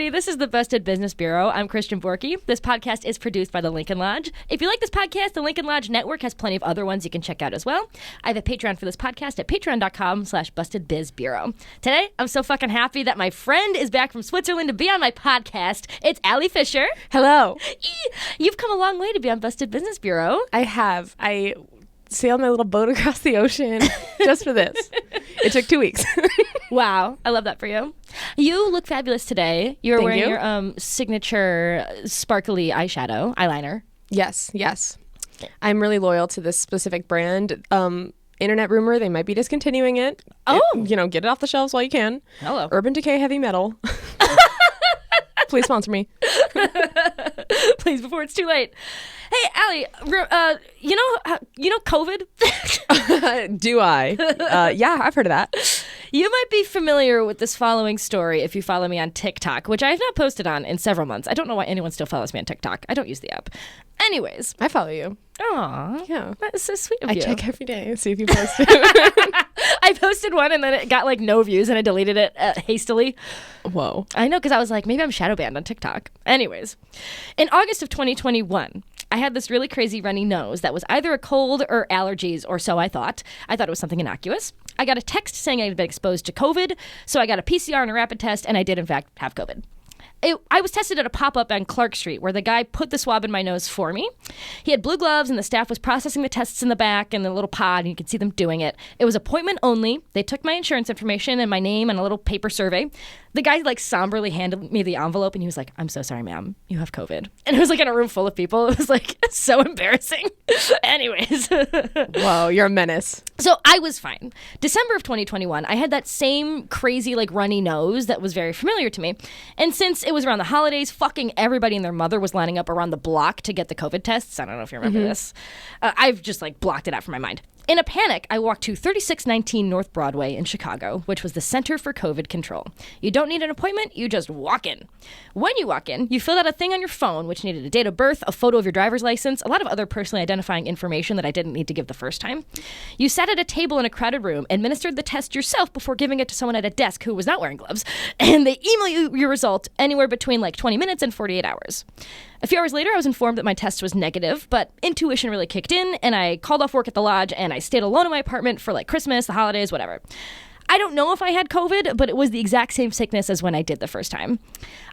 everybody. This is the Busted Business Bureau. I'm Christian Borky. This podcast is produced by the Lincoln Lodge. If you like this podcast, the Lincoln Lodge Network has plenty of other ones you can check out as well. I have a Patreon for this podcast at patreon.com/bustedbizbureau. Today, I'm so fucking happy that my friend is back from Switzerland to be on my podcast. It's Allie Fisher. Hello. You've come a long way to be on Busted Business Bureau. I have. I sailed my little boat across the ocean just for this. It took 2 weeks. Wow. I love that for you. You look fabulous today. You're wearing your signature sparkly eyeliner. Yes. I'm really loyal to this specific brand. Internet rumor, they might be discontinuing it. Oh. Get it off the shelves while you can. Hello. Urban Decay Heavy Metal. Please sponsor me. Please, before it's too late. Hey, Allie, you know COVID? Do I? Yeah, I've heard of that. You might be familiar with this following story if you follow me on TikTok, which I have not posted on in several months. I don't know why anyone still follows me on TikTok. I don't use the app. Anyways. I follow you. Aw. Yeah. That's so sweet of you. I check every day, see if you post it. I posted one and then it got like no views and I deleted it hastily. Whoa. I know, because I was like, maybe I'm shadow banned on TikTok. Anyways, in August of 2021, I had this really crazy runny nose that was either a cold or allergies, or so I thought. I thought it was something innocuous. I got a text saying I had been exposed to COVID, so I got a PCR and a rapid test, and I did in fact have COVID. I was tested at a pop-up on Clark Street where the guy put the swab in my nose for me. He had blue gloves and the staff was processing the tests in the back in the little pod, and you could see them doing it. It was appointment only. They took my insurance information and my name and a little paper survey. The guy somberly handed me the envelope and he was like, "I'm so sorry, ma'am. You have COVID." And it was in a room full of people. It was so embarrassing. Anyways. Whoa, you're a menace. So I was fine. December of 2021, I had that same crazy runny nose that was very familiar to me. And since it was around the holidays, fucking everybody and their mother was lining up around the block to get the COVID tests. I don't know if you remember this. I've just blocked it out from my mind. In a panic, I walked to 3619 North Broadway in Chicago, which was the Center for COVID Control. You don't need an appointment, you just walk in. When you walk in, you filled out a thing on your phone, which needed a date of birth, a photo of your driver's license, a lot of other personally identifying information that I didn't need to give the first time. You sat at a table in a crowded room, administered the test yourself before giving it to someone at a desk who was not wearing gloves, and they email you your result anywhere between 20 minutes and 48 hours. A few hours later, I was informed that my test was negative, but intuition really kicked in, and I called off work at the lodge, and I stayed alone in my apartment for Christmas, the holidays, whatever. I don't know if I had COVID, but it was the exact same sickness as when I did the first time.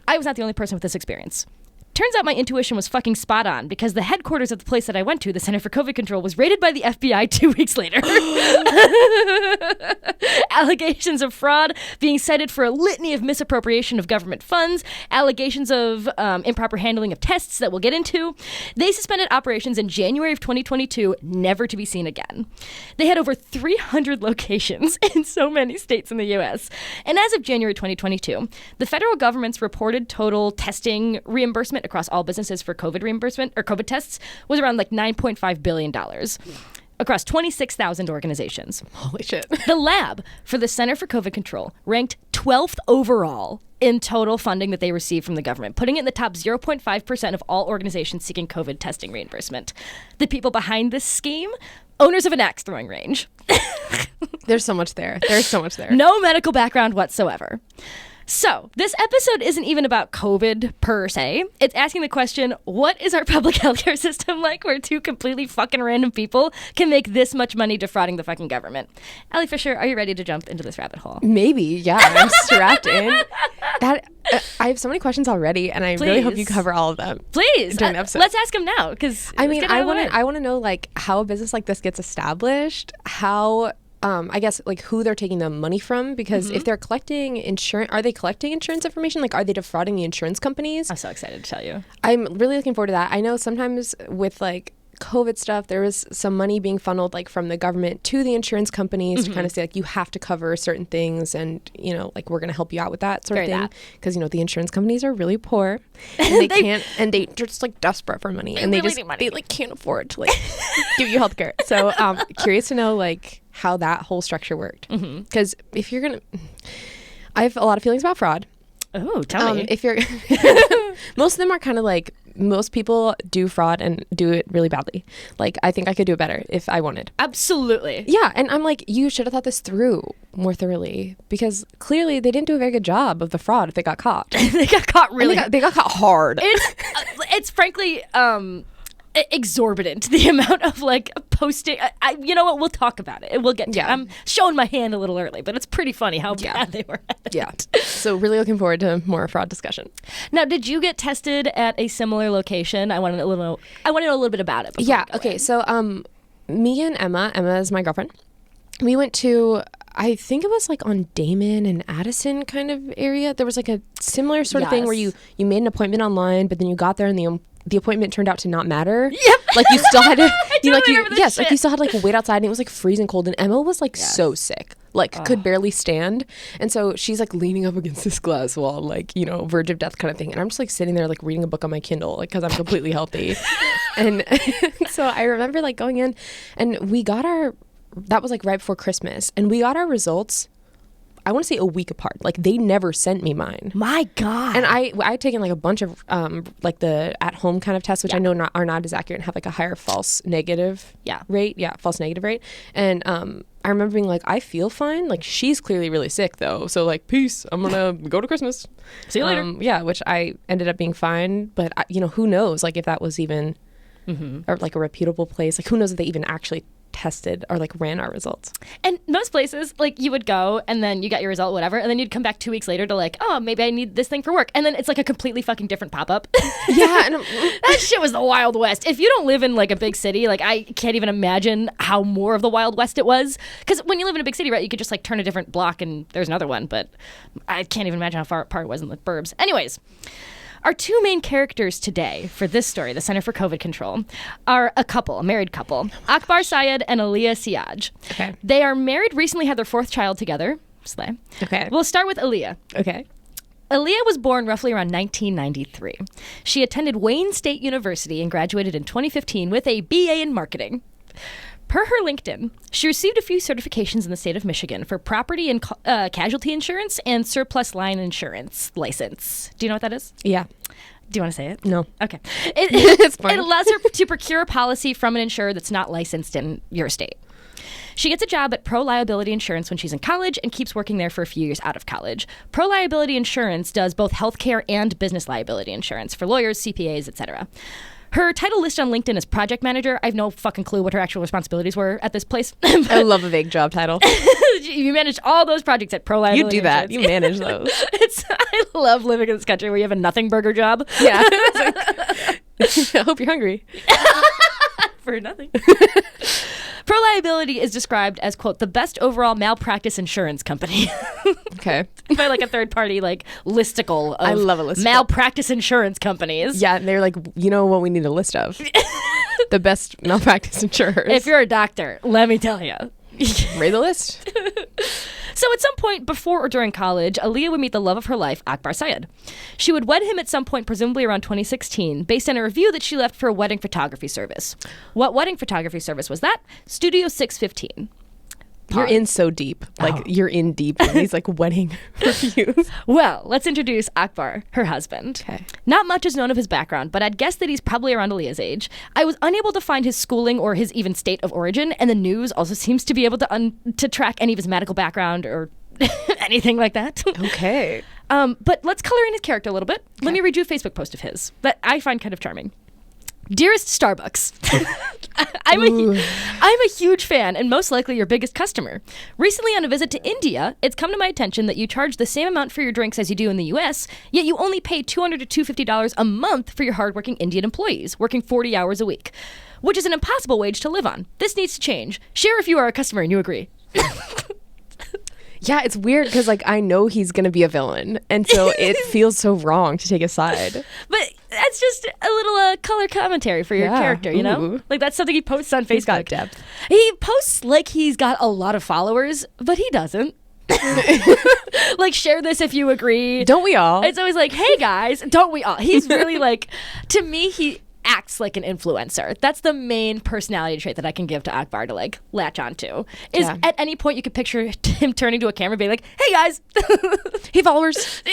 I was not the only person with this experience. Turns out my intuition was fucking spot on, because the headquarters of the place that I went to, the Center for COVID Control, was raided by the FBI 2 weeks later. Allegations of fraud being cited for a litany of misappropriation of government funds, allegations of improper handling of tests that we'll get into. They suspended operations in January of 2022, never to be seen again. They had over 300 locations in so many states in the U.S. And as of January 2022, the federal government's reported total testing reimbursement across all businesses for COVID reimbursement or COVID tests was around $9.5 billion across 26,000 organizations. Holy shit. The lab for the Center for COVID Control ranked 12th overall in total funding that they received from the government, putting it in the top 0.5% of all organizations seeking COVID testing reimbursement. The people behind this scheme, owners of an axe throwing range. There's so much there. No medical background whatsoever. So, this episode isn't even about COVID per se. It's asking the question, what is our public healthcare system like where two completely fucking random people can make this much money defrauding the fucking government? Allie Fisher, are you ready to jump into this rabbit hole? Maybe, yeah. I'm strapped in. I have so many questions already, and I really hope you cover all of them. Please. During the episode. Let's ask them now, because I want to know how a business like this gets established, how I guess who they're taking the money from, because if they're collecting insurance, are they collecting insurance information? Are they defrauding the insurance companies? I'm so excited to tell you. I'm really looking forward to that. I know sometimes with COVID stuff, there was some money being funneled from the government to the insurance companies to kind of say you have to cover certain things, and we're going to help you out with that sort of thing, because the insurance companies are really poor and they're just desperate for money, and they can't afford to give you healthcare. So curious to know how that whole structure worked, because if you're gonna, I have a lot of feelings about fraud. Oh, tell me. If you're most of them are kind of most people do fraud and do it really badly. Like, I think I could do it better if I wanted. Absolutely. Yeah, and I'm like, you should have thought this through more thoroughly, because clearly they didn't do a very good job of the fraud if they got caught. They got caught really. They got caught hard. It's frankly exorbitant, the amount of like posting. You know what? We'll talk about it. We'll get to it. I'm showing my hand a little early, but it's pretty funny how bad they were at it. So really looking forward to more fraud discussion. Now, did you get tested at a similar location? I want to know a little bit about it. Yeah. Okay. So me and Emma is my girlfriend. We went to, I think it was like on Damon and Addison kind of area. There was like a similar sort of thing where you made an appointment online, but then you got there and the appointment turned out to not matter. Yep. Like you still had to, like you still had like wait outside, and it was like freezing cold, and Emma was like so sick, like could barely stand. And so she's like leaning up against this glass wall, like, you know, verge of death kind of thing. And I'm just like sitting there like reading a book on my Kindle, like, cause I'm completely healthy. And so I remember like going in, and that was like right before Christmas, and we got our results, I want to say a week apart. Like, they never sent me mine. My God. And I'd taken like a bunch of like the at-home kind of tests, which I know are not as accurate and have like a higher false negative rate. Yeah, false negative rate. And I remember being like, I feel fine. Like, she's clearly really sick though. So like, peace. I'm gonna go to Christmas. See you later. Yeah, which I ended up being fine. But you know, who knows? Like, if that was even or like a reputable place. Like, who knows if they even actually tested or like ran our results. And most places, like, you would go and then you got your result, whatever, and then you'd come back 2 weeks later to like, oh, maybe I need this thing for work, and then it's like a completely fucking different pop-up. Yeah. And that shit was the Wild West. If you don't live in like a big city, like, I can't even imagine how more of the Wild West it was, because when you live in a big city, right, you could just like turn a different block and there's another one, but I can't even imagine how far apart it was in the burbs. Anyways, our two main characters today for this story, the Center for COVID Control, are a married couple, Akbar Syed and Aliyah Siaj. Okay. They are married, recently had their fourth child together. Slay. Okay. We'll start with Aliyah. Okay. Aliyah was born roughly around 1993. She attended Wayne State University and graduated in 2015 with a BA in marketing. Per her LinkedIn, she received a few certifications in the state of Michigan for property and casualty insurance and surplus line insurance license. Do you know what that is? Yeah. Do you want to say it? No. Okay. It's fine. It allows her to procure a policy from an insurer that's not licensed in your state. She gets a job at Pro Liability Insurance when she's in college and keeps working there for a few years out of college. Pro Liability Insurance does both healthcare and business liability insurance for lawyers, CPAs, etc. Her title listed on LinkedIn is project manager. I have no fucking clue what her actual responsibilities were at this place. I love a vague job title. You managed all those projects at Pro Liability. You do that. You manage those. I love living in this country where you have a nothing burger job. Yeah. I hope you're hungry. For nothing. Pro Liability is described as, quote, the best overall malpractice insurance company. Okay. By like a third party like listicle of I love a listicle. Malpractice insurance companies. Yeah, and they're like, you know what we need a list of? The best malpractice insurers. If you're a doctor, let me tell you. Read the list. So at some point before or during college, Aliyah would meet the love of her life, Akbar Syed. She would wed him at some point, presumably around 2016, based on a review that she left for a wedding photography service. What wedding photography service was that? Studio 615. You're in so deep. Like, you're in deep in these, like, wedding reviews. Well, let's introduce Akbar, her husband. Okay. Not much is known of his background, but I'd guess that he's probably around Aliyah's age. I was unable to find his schooling or his even state of origin, and the news also seems to be able to track any of his medical background or anything like that. Okay. But let's color in his character a little bit. Let me read you a Facebook post of his that I find kind of charming. Dearest Starbucks, I'm a huge fan and most likely your biggest customer. Recently on a visit to India, it's come to my attention that you charge the same amount for your drinks as you do in the US, yet you only pay $200 to $250 a month for your hardworking Indian employees, working 40 hours a week, which is an impossible wage to live on. This needs to change. Share if you are a customer and you agree. Yeah, it's weird because, like, I know he's going to be a villain, and so it feels so wrong to take a side. But that's just a little color commentary for your character, you know? Ooh. Like, that's something he posts on Facebook. He's got depth. He posts like he's got a lot of followers, but he doesn't. Like, share this if you agree. Don't we all? It's always like, hey, guys, don't we all? He's really like, to me, acts like an influencer. That's the main personality trait that I can give to Akbar to like latch onto. Is at any point you could picture him turning to a camera and being like, "Hey guys, Hey followers,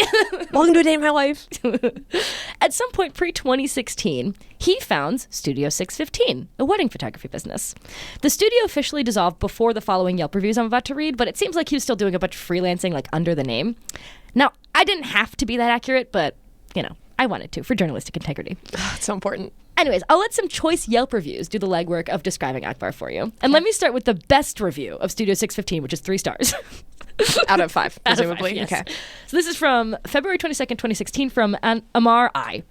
welcome to a day in my life." At some point pre-2016, he founds Studio 615, a wedding photography business. The studio officially dissolved before the following Yelp reviews I'm about to read, but it seems like he was still doing a bunch of freelancing like under the name. Now, I didn't have to be that accurate, but, you know, I wanted to for journalistic integrity. It's so important. Anyways, I'll let some choice Yelp reviews do the legwork of describing Akbar for you. And let me start with the best review of Studio 615, which is 3 stars. Out of 5, presumably. Out of 5, yes. Okay. So this is from February 22nd, 2016 from Amar I.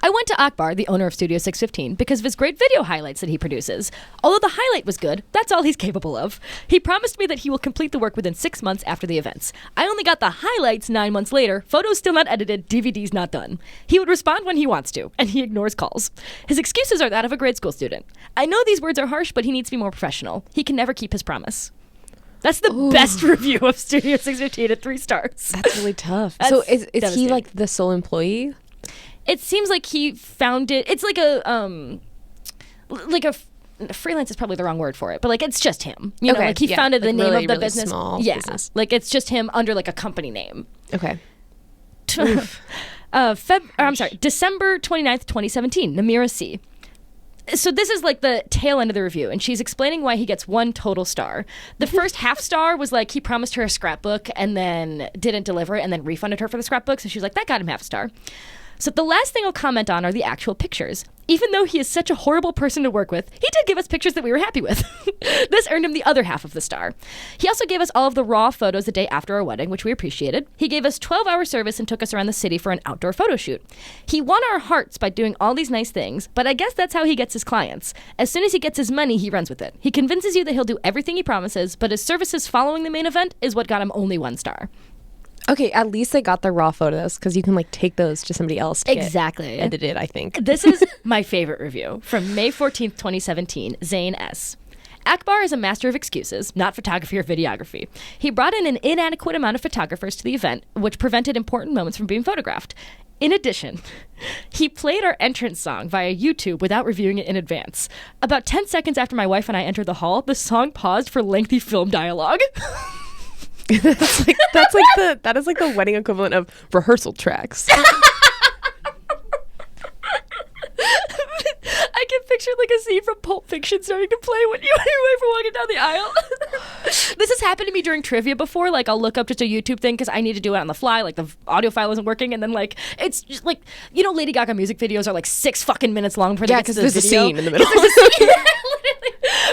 I went to Akbar, the owner of Studio 615, because of his great video highlights that he produces. Although the highlight was good, that's all he's capable of. He promised me that he will complete the work within 6 months after the events. I only got the highlights 9 months later, photos still not edited, DVDs not done. He would respond when he wants to, and he ignores calls. His excuses are that of a grade school student. I know these words are harsh, but he needs to be more professional. He can never keep his promise. That's the best review of Studio 615 at 3 stars. That's really tough. That's so is he devastating. like the sole employee? It seems like he founded. It's like freelance is probably the wrong word for it, but like it's just him. You know, like he founded the name really, of the really business. Small yeah, business. like it's just him under like a company name. Okay. December 29th, 2017, Namira C. So this is like the tail end of the review, and she's explaining why he gets 1 total star. The first half star was like he promised her a scrapbook and then didn't deliver it and then refunded her for the scrapbook, so she was like, that got him half a star. So the last thing I'll comment on are the actual pictures. Even though he is such a horrible person to work with, he did give us pictures that we were happy with. This earned him the other half of the star. He also gave us all of the raw photos the day after our wedding, which we appreciated. He gave us 12-hour service and took us around the city for an outdoor photo shoot. He won our hearts by doing all these nice things, but I guess that's how he gets his clients. As soon as he gets his money, he runs with it. He convinces you that he'll do everything he promises, but his services following the main event is what got him only 1 star. Okay, at least they got the raw photos because you can like take those to somebody else to exactly get edited, I think. This is my favorite review from May 14th, 2017, Zane S. Akbar is a master of excuses, not photography or videography. He brought in an inadequate amount of photographers to the event, which prevented important moments from being photographed. In addition, he played our entrance song via YouTube without reviewing it in advance. About 10 seconds after my wife and I entered the hall, the song paused for lengthy film dialogue. That is like the wedding equivalent of rehearsal tracks. I can picture like a scene from Pulp Fiction starting to play when you and your wife are walking down the aisle. This has happened to me during trivia before. Like I'll look up just a YouTube thing because I need to do it on the fly. Like the audio file isn't working, and then like it's just like, you know, Lady Gaga music videos are like 6 fucking minutes long before they get to the there's video. a scene in the middle.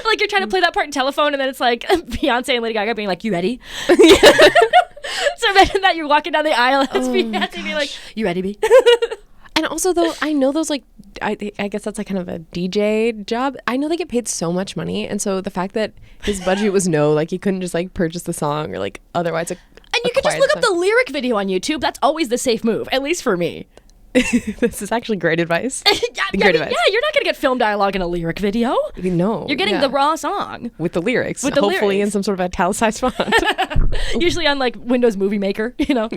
Like you're trying to play that part in telephone, and then it's like Beyonce and Lady Gaga being like, "You ready?" So imagine that you're walking down the aisle and it's Beyonce being like, "You ready, B?" And also, though, I know those like I guess that's like kind of a DJ job. I know they get paid so much money, and so the fact that his budget was no, like he couldn't just like purchase the song or like otherwise. And you could just look up the lyric video on YouTube. That's always the safe move, at least for me. This is actually great advice. Advice. Yeah, you're not going to get film dialogue in a lyric video. No. You're getting the raw song. With the lyrics. Hopefully in some sort of italicized font. Usually on like Windows Movie Maker, you know,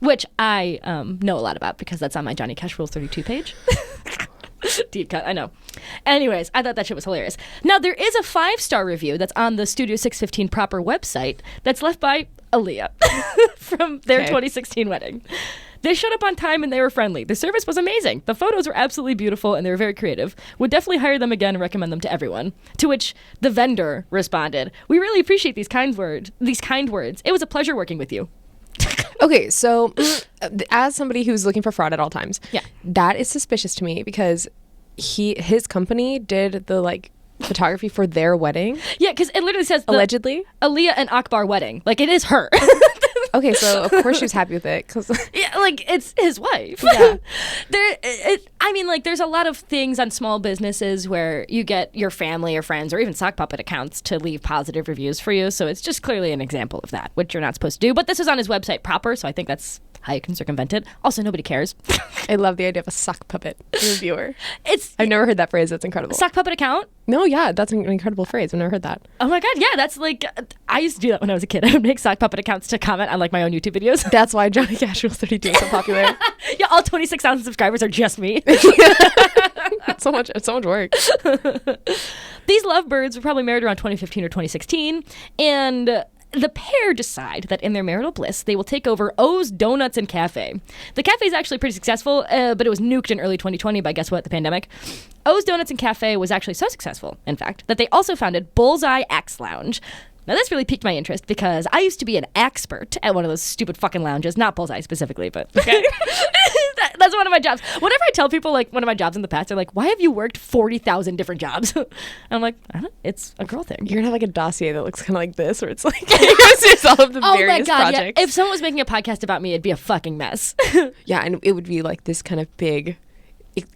which I know a lot about because that's on my Johnny Cash Rules 32 page. Deep cut, I know. Anyways, I thought that shit was hilarious. Now, there is a 5-star review that's on the Studio 615 proper website that's left by Aaliyah from their 2016 wedding. They showed up on time and they were friendly. The service was amazing. The photos were absolutely beautiful and they were very creative. Would definitely hire them again and recommend them to everyone. To which the vendor responded, "We really appreciate these kind words. It was a pleasure working with you." Okay, so as somebody who's looking for fraud at all times, yeah, that is suspicious to me because his company did the like photography for their wedding. Yeah, because it literally says allegedly Aaliyah and Akbar wedding. Like it is her. Okay, so of course she was happy with it because yeah, like it's his wife. Yeah, there's a lot of things on small businesses where you get your family or friends or even sock puppet accounts to leave positive reviews for you. So it's just clearly an example of that, which you're not supposed to do. But this is on his website proper, so I think that's how you can circumvent it. Also, nobody cares. I love the idea of a sock puppet reviewer. I've never heard that phrase. That's incredible. Sock puppet account? No, yeah, that's an incredible phrase. I've never heard that. Oh my god, yeah, that's like I used to do that when I was a kid. I would make sock puppet accounts to comment on like my own YouTube videos. That's why Johnny Cash Rules 32 is so popular. Yeah, all 26,000 subscribers are just me. so much work. These lovebirds were probably married around 2015 or 2016, and the pair decide that in their marital bliss, they will take over O's Donuts and Cafe. The cafe is actually pretty successful, but it was nuked in early 2020 by, guess what, the pandemic. O's Donuts and Cafe was actually so successful, in fact, that they also founded Bullseye Axe Lounge. Now, this really piqued my interest because I used to be an expert at one of those stupid fucking lounges. Not Bullseye specifically, but okay. That's one of my jobs. Whenever I tell people, like, one of my jobs in the past, they're like, why have you worked 40,000 different jobs? And I'm like, I don't know. It's a girl thing. You're going to have, like, a dossier that looks kind of like this, where it's like, it's all of the various projects. Yeah. If someone was making a podcast about me, it'd be a fucking mess. Yeah, and it would be, like, this kind of big,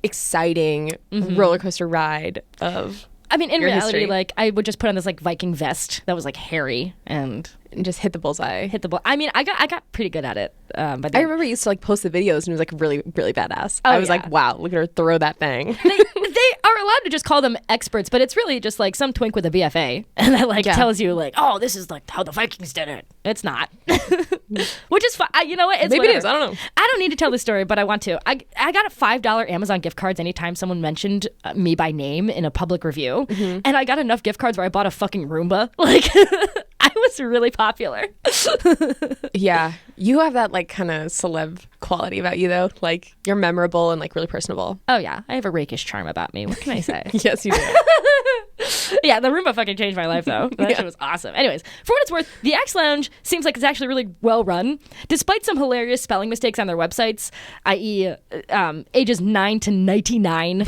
exciting roller coaster ride of... I mean, in reality, history. like, I would just put on this, like, Viking vest that was, like, hairy and just hit the bullseye. I mean, I got pretty good at it. But I remember I used to, like, post the videos and it was, like, really, really badass. Oh, I was like, wow, look at her throw that thing. They are allowed to just call them experts, but it's really just, like, some twink with a BFA. And that, like, tells you, like, oh, this is, like, how the Vikings did it. It's not. Which is fine. You know what? It's Maybe whatever. it is. I don't know. I don't need to tell this story, but I want to. I got a $5 Amazon gift cards anytime someone mentioned me by name in a public review. And I got enough gift cards where I bought a fucking Roomba. Like, I was really popular. Yeah. You have that, like, kind of celeb quality about you, though. Like, you're memorable and, like, really personable. Oh, yeah. I have a rakish charm about me. What can I say? Yes, you do. Yeah, the Roomba fucking changed my life, though. That shit was awesome. Anyways, for what it's worth, the Axe Lounge seems like it's actually really well run, despite some hilarious spelling mistakes on their websites, i.e. Ages 9 to 99.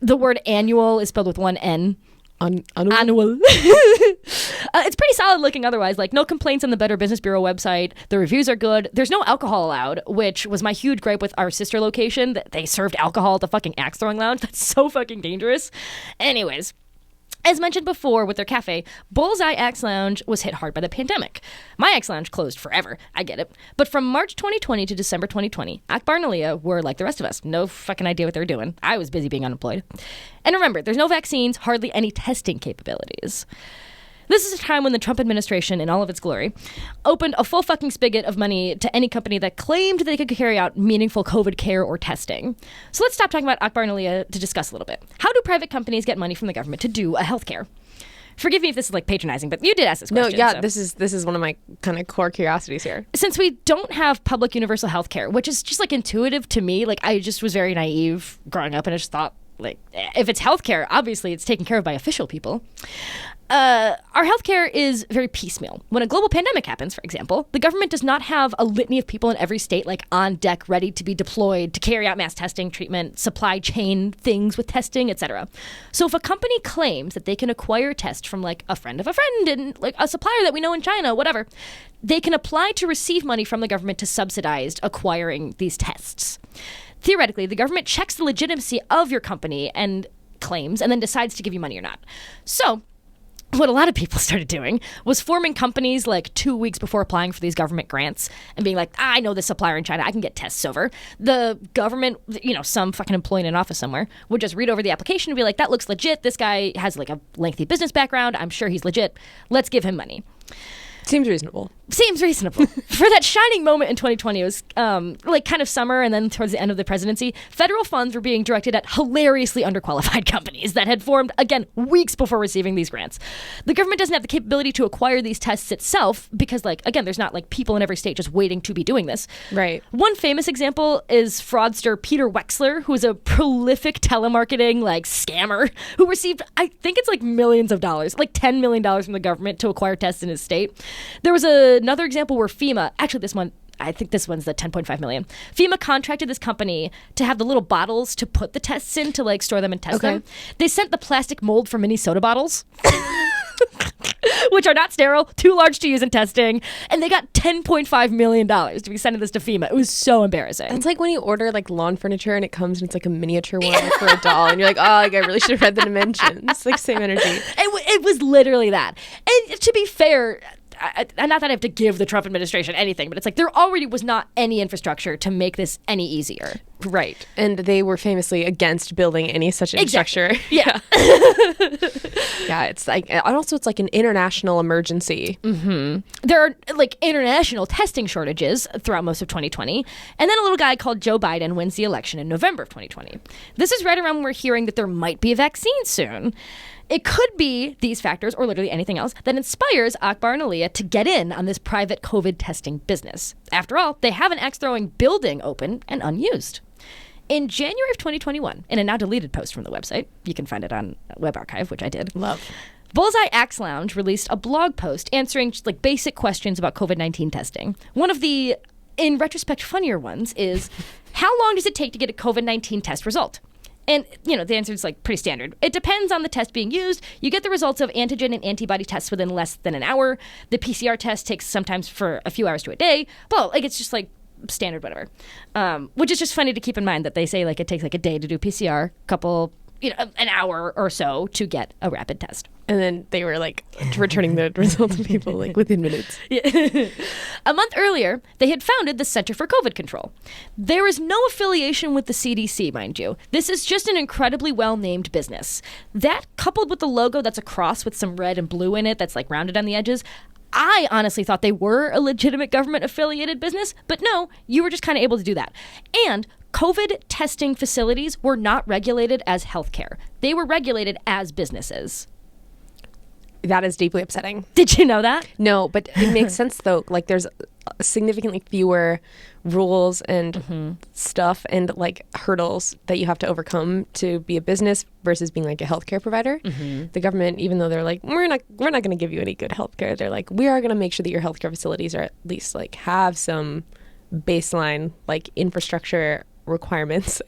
The word annual is spelled with one N. Annual. It's pretty solid looking otherwise. Like, no complaints on the Better Business Bureau website. The reviews are good. There's no alcohol allowed, which was my huge gripe with our sister location, that they served alcohol at the fucking axe throwing lounge. That's so fucking dangerous. Anyways, as mentioned before with their cafe, Bullseye Axe Lounge was hit hard by the pandemic. My Axe Lounge closed forever. I get it. But from March 2020 to December 2020, Akbar and Aaliyah were like the rest of us. No fucking idea what they were doing. I was busy being unemployed. And remember, there's no vaccines, hardly any testing capabilities. This is a time when the Trump administration, in all of its glory, opened a full fucking spigot of money to any company that claimed they could carry out meaningful COVID care or testing. So let's stop talking about Akbar and Aaliyah to discuss a little bit. How do private companies get money from the government to do a healthcare? Forgive me if this is like patronizing, but you did ask this question. No, yeah, so. this is one of my kind of core curiosities here. Since we don't have public universal health care, which is just like intuitive to me, like I just was very naive growing up and I just thought, like, if it's healthcare, obviously it's taken care of by official people. Our healthcare is very piecemeal. When a global pandemic happens, for example, the government does not have a litany of people in every state like on deck ready to be deployed to carry out mass testing, treatment, supply chain things with testing, etc. So if a company claims that they can acquire a test from like a friend of a friend and like a supplier that we know in China, whatever, they can apply to receive money from the government to subsidize acquiring these tests. Theoretically, the government checks the legitimacy of your company and claims and then decides to give you money or not. So what a lot of people started doing was forming companies like 2 weeks before applying for these government grants and being like, I know this supplier in China, I can get tests over. The government, you know, some fucking employee in an office somewhere would just read over the application and be like, that looks legit. This guy has like a lengthy business background. I'm sure he's legit. Let's give him money. Seems reasonable. Seems reasonable. For that shining moment in 2020, it was like kind of summer and then towards the end of the presidency, federal funds were being directed at hilariously underqualified companies that had formed, again, weeks before receiving these grants. The government doesn't have the capability to acquire these tests itself because, like, again, there's not like people in every state just waiting to be doing this. Right. One famous example is fraudster Peter Wexler, who is a prolific telemarketing like scammer who received, I think it's like millions of dollars, like $10 million from the government to acquire tests in his state. There was another example where FEMA, actually this one, I think this one's the 10.5 million. FEMA contracted this company to have the little bottles to put the tests in to like store them and test them. They sent the plastic mold for mini soda bottles, which are not sterile, too large to use in testing, and they got $10.5 million to be sending this to FEMA. It was so embarrassing. It's like when you order like lawn furniture and it comes and it's like a miniature one like, for a doll, and you're like, oh, like, I really should have read the dimensions. It's like same energy. It was literally that. And to be fair, not that I have to give the Trump administration anything, but it's like there already was not any infrastructure to make this any easier. Right. And they were famously against building any such infrastructure. Yeah. Yeah, it's like, and also it's like an international emergency. Mm-hmm. There are like international testing shortages throughout most of 2020. And then a little guy called Joe Biden wins the election in November of 2020. This is right around when we're hearing that there might be a vaccine soon. It could be these factors, or literally anything else, that inspires Akbar and Aaliyah to get in on this private COVID testing business. After all, they have an axe-throwing building open and unused. In January of 2021, in a now deleted post from the website, you can find it on Web Archive, which I did. Love. Bullseye Axe Lounge released a blog post answering just like basic questions about COVID-19 testing. One of the, in retrospect, funnier ones is, how long does it take to get a COVID-19 test result? And, you know, the answer is like pretty standard. It depends on the test being used. You get the results of antigen and antibody tests within less than an hour. The PCR test takes sometimes for a few hours to a day. Well, like it's just like standard whatever. Which is just funny to keep in mind that they say like it takes like a day to do PCR, couple, you know, an hour or so to get a rapid test. And then they were like returning the results to people like within minutes. Yeah. A month earlier, they had founded the Center for COVID Control. There is no affiliation with the CDC, mind you. This is just an incredibly well-named business. That, coupled with the logo that's a cross with some red and blue in it that's like rounded on the edges, I honestly thought they were a legitimate government-affiliated business, but no, you were just kind of able to do that. And COVID testing facilities were not regulated as healthcare. They were regulated as businesses. That is deeply upsetting. Did you know that? No, but it makes sense though. Like there's significantly fewer rules and stuff and like hurdles that you have to overcome to be a business versus being like a healthcare provider. The government, even though they're like, we're not going to give you any good healthcare, they're like, we are going to make sure that your healthcare facilities are at least like have some baseline like infrastructure requirements.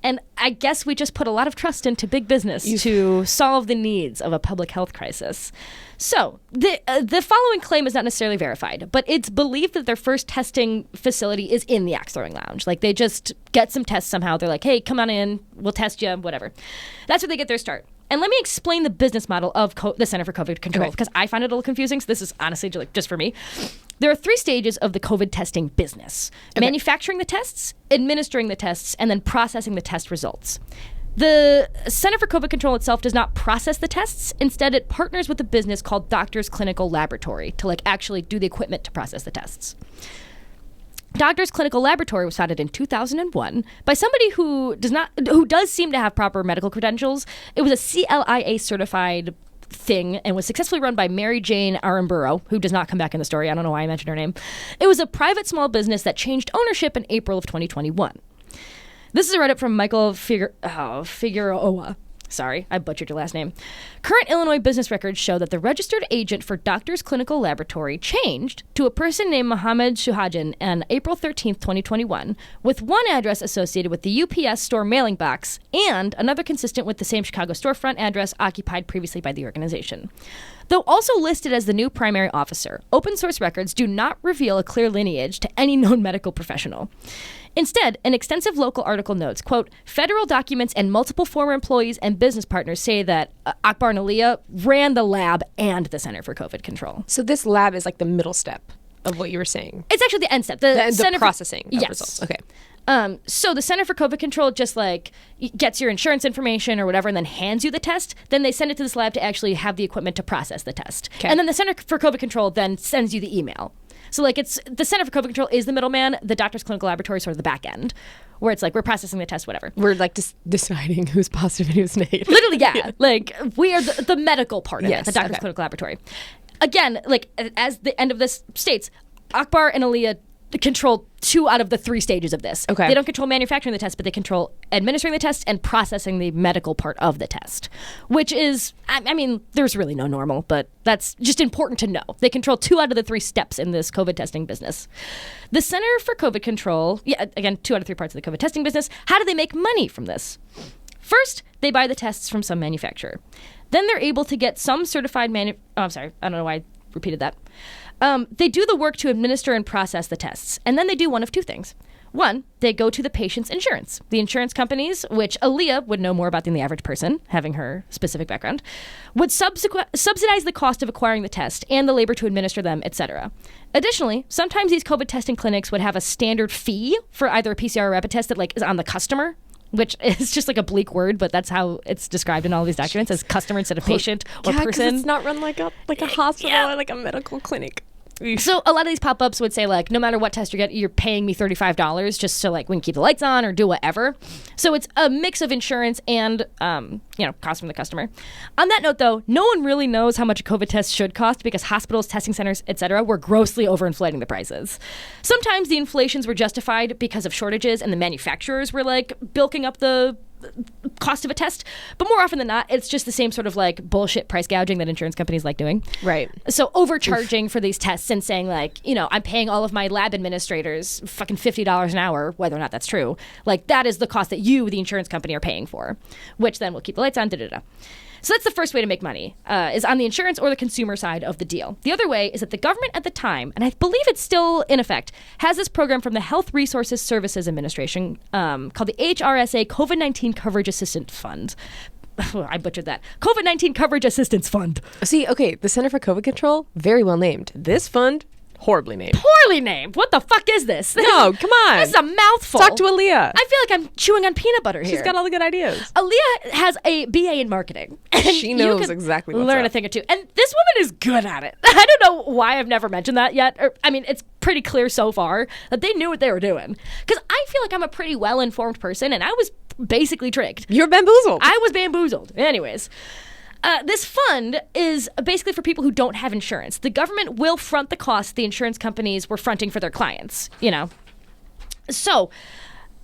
And I guess we just put a lot of trust into big business to solve the needs of a public health crisis. So the following claim is not necessarily verified, but it's believed that their first testing facility is in the Axe Throwing Lounge. Like they just get some tests somehow. They're like, hey, come on in. We'll test you, whatever. That's where they get their start. And let me explain the business model of the Center for COVID Control, because I find it a little confusing. So this is honestly just for me. There are 3 stages of the COVID testing business: manufacturing the tests, administering the tests, and then processing the test results. The Center for COVID Control itself does not process the tests. Instead, it partners with a business called Doctors Clinical Laboratory to like actually do the equipment to process the tests. Doctors Clinical Laboratory was founded in 2001 by somebody who does seem to have proper medical credentials. It was a CLIA certified thing and was successfully run by Mary Jane Aramburo, who does not come back in the story. I don't know why I mentioned her name. It was a private small business that changed ownership in April of 2021. This is a write-up from Michael Figueroa. Sorry, I butchered your last name. Current Illinois business records show that the registered agent for Doctors Clinical Laboratory changed to a person named Mohammed Shuhajan on April 13th, 2021, with one address associated with the UPS store mailing box and another consistent with the same Chicago storefront address occupied previously by the organization. Though also listed as the new primary officer, open source records do not reveal a clear lineage to any known medical professional. Instead, an extensive local article notes, quote, federal documents and multiple former employees and business partners say that Akbar and Aaliyah ran the lab and the Center for COVID Control. So this lab is like the middle step of what you were saying. It's actually the end step. The processing of yes. results. Okay. So the Center for COVID Control just like gets your insurance information or whatever and then hands you the test. Then they send it to this lab to actually have the equipment to process the test. Okay. And then the Center for COVID Control then sends you the email. So like it's the Center for COVID Control is the middleman. The Doctors Clinical Laboratory is sort of the back end, where it's like we're processing the test, whatever. We're like deciding who's positive and who's negative. Literally, yeah. Like we are the medical part of it, the Doctors Clinical Laboratory. Again, like as the end of this states, Akbar and Aaliyah control 2 out of the 3 stages of this. Okay. They don't control manufacturing the test, but they control administering the test and processing the medical part of the test, which is, I mean, there's really no normal, but that's just important to know. They control 2 out of the 3 steps in this COVID testing business. The Center for COVID Control, again, 2 out of 3 parts of the COVID testing business. How do they make money from this? First, they buy the tests from some manufacturer. Then they're able to get some certified I'm sorry, I don't know why I repeated that. They do the work to administer and process the tests, and then they do one of 2 things. One, they go to the patient's insurance. The insurance companies, which Aaliyah would know more about than the average person, having her specific background, would subsidize the cost of acquiring the test and the labor to administer them, etc. Additionally, sometimes these COVID testing clinics would have a standard fee for either a PCR or rapid test that like is on the customer, which is just like a bleak word, but that's how it's described in all these documents as customer instead of patient or person. It's not run like a hospital or like a medical clinic. So a lot of these pop-ups would say like, no matter what test you get, you're paying me $35 just so like we can keep the lights on or do whatever. So it's a mix of insurance and, cost from the customer. On that note, though, no one really knows how much a COVID test should cost because hospitals, testing centers, etc., were grossly overinflating the prices. Sometimes the inflations were justified because of shortages and the manufacturers were like bilking up the cost of a test, but more often than not, it's just the same sort of like bullshit price gouging that insurance companies like doing. Right. So overcharging for these tests and saying like, I'm paying all of my lab administrators fucking $50 an hour, whether or not that's true. Like that is the cost that you, the insurance company, are paying for, which then will keep the lights on, da-da-da. So that's the first way to make money, is on the insurance or the consumer side of the deal. The other way is that the government at the time, and I believe it's still in effect, has this program from the Health Resources Services Administration called the HRSA COVID-19 Coverage Assistance Fund. I butchered that. COVID-19 Coverage Assistance Fund. See, okay, the Center for COVID Control, very well named. This fund, horribly named. Poorly named. What the fuck is this? No, come on. This is a mouthful. Talk to Aaliyah. I feel like I'm chewing on peanut butter here. She's got all the good ideas. Aaliyah has a BA in marketing. She knows exactly what's learn up. a thing or two. And this woman is good at it. I don't know why I've never mentioned that yet. It's pretty clear so far that they knew what they were doing. Because I feel like I'm a pretty well-informed person, and I was basically tricked. You're bamboozled. I was bamboozled. Anyways. This fund is basically for people who don't have insurance. The government will front the costs the insurance companies were fronting for their clients, So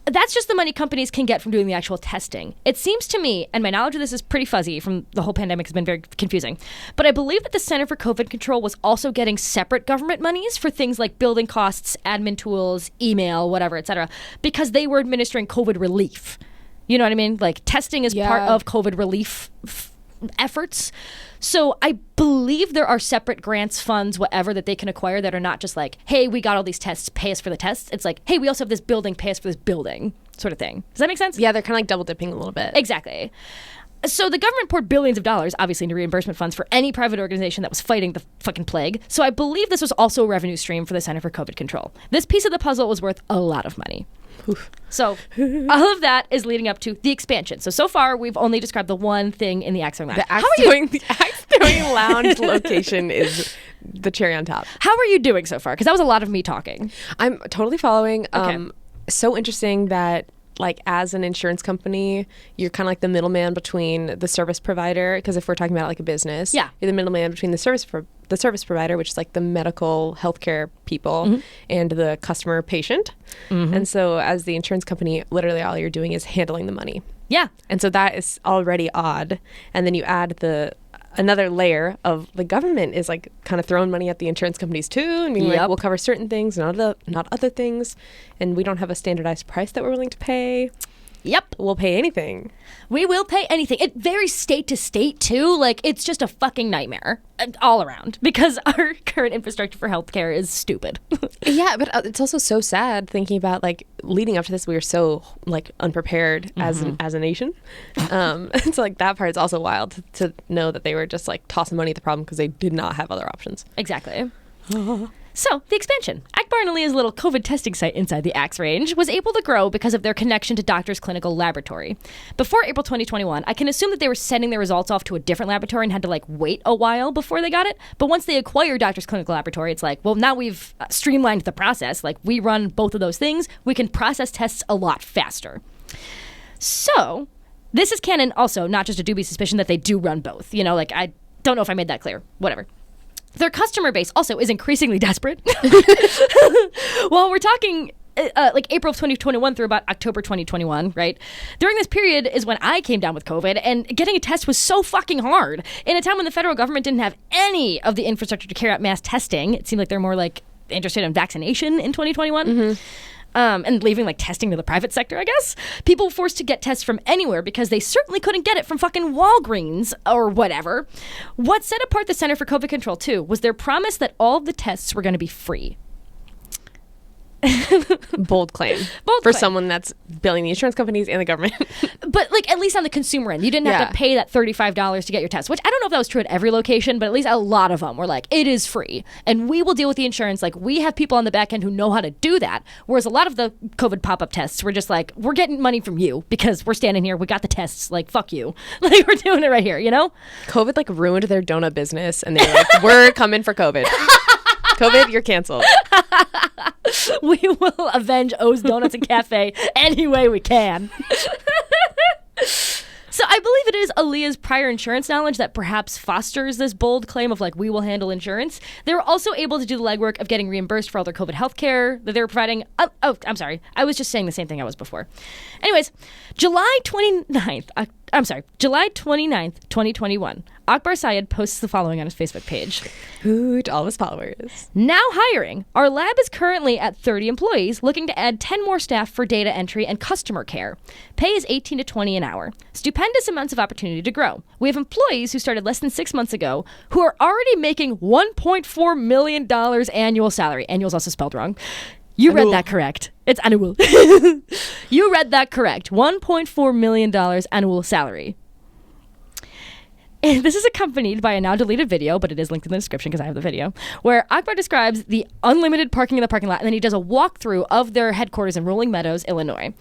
that's just the money companies can get from doing the actual testing. It seems to me, and my knowledge of this is pretty fuzzy from the whole pandemic has been very confusing, but I believe that the Center for COVID Control was also getting separate government monies for things like building costs, admin tools, email, whatever, etc., because they were administering COVID relief. You know what I mean? Like testing is part of COVID relief efforts. So I believe there are separate grants, funds, whatever, that they can acquire that are not just like, hey, we got all these tests, pay us for the tests. It's like, hey, we also have this building, pay us for this building sort of thing. Does that make sense? Yeah, they're kind of like double dipping a little bit. Exactly. So the government poured billions of dollars, obviously, into reimbursement funds for any private organization that was fighting the fucking plague. So I believe this was also a revenue stream for the Center for COVID Control. This piece of the puzzle was worth a lot of money. Oof. So all of that is leading up to the expansion. So far, we've only described the one thing in the Axe Throwing Lounge. The Axe Throwing Lounge location is the cherry on top. How are you doing so far? Because that was a lot of me talking. I'm totally following. Okay. So interesting that like as an insurance company, you're kind of like the middleman between the service provider. Because if we're talking about like a business, you're the middleman between the service provider, which is like the medical healthcare people, and the customer patient. And so as the insurance company, literally all you're doing is handling the money. Yeah. And so that is already odd. And then you add another layer of the government is like kind of throwing money at the insurance companies too, and being like, we'll cover certain things, not other things, and we don't have a standardized price that we're willing to pay. Yep. We'll pay anything. We will pay anything. It varies state to state too. Like it's just a fucking nightmare all around because our current infrastructure for healthcare is stupid. Yeah, but it's also so sad thinking about like leading up to this, we were so like unprepared as a nation. And so like that part is also wild to know that they were just like tossing money at the problem because they did not have other options. Exactly. So, the expansion. Akbar and Aaliyah's little COVID testing site inside the Axe Range was able to grow because of their connection to Doctor's Clinical Laboratory. Before April 2021, I can assume that they were sending their results off to a different laboratory and had to, like, wait a while before they got it. But once they acquired Doctor's Clinical Laboratory, it's like, well, now we've streamlined the process. Like, we run both of those things. We can process tests a lot faster. So, this is canon also, not just a dubious suspicion that they do run both. You know, like, I don't know if I made that clear. Whatever. Their customer base also is increasingly desperate. While we're talking like April of 2021 through about October 2021, right? During this period is when I came down with COVID, and getting a test was so fucking hard. In a time when the federal government didn't have any of the infrastructure to carry out mass testing, it seemed like they're more like interested in vaccination in 2021. And leaving like testing to the private sector, I guess. People were forced to get tests from anywhere because they certainly couldn't get it from fucking Walgreens or whatever. What set apart the Center for COVID Control, too, was their promise that all of the tests were going to be free. Bold claim. Bold for claim. someone that's billing the insurance companies and the government. But like at least on the consumer end, you didn't have Yeah. to pay that $35 to get your test, which I don't know if that was true at every location, but at least a lot of them were like, it is free. And we will deal with the insurance. Like we have people on the back end who know how to do that. Whereas a lot of the COVID pop-up tests were just like, we're getting money from you because we're standing here. We got the tests. Like, fuck you. Like we're doing it right here, you know? COVID like ruined their donut business and they're like, we're coming for COVID. COVID, you're canceled. We will avenge O's Donuts and Cafe any way we can. So I believe it is Aaliyah's prior insurance knowledge that perhaps fosters this bold claim of like, we will handle insurance. They were also able to do the legwork of getting reimbursed for all their COVID health care that they were providing. I'm sorry. I was just saying the same thing I was before. Anyways, July 29th, 2021, Akbar Syed posts the following on his Facebook page. Who to all of his followers. Now hiring. Our lab is currently at 30 employees, looking to add 10 more staff for data entry and customer care. Pay is 18 to 20 an hour. Stupendous amounts of opportunity to grow. We have employees who started less than 6 months ago who are already making $1.4 million annual salary. Annual is also spelled wrong. You read that correct. It's annual. You read that correct. $1.4 million annual salary. And this is accompanied by a now deleted video, but it is linked in the description because I have the video, where Akbar describes the unlimited parking in the parking lot, and then he does a walkthrough of their headquarters in Rolling Meadows, Illinois.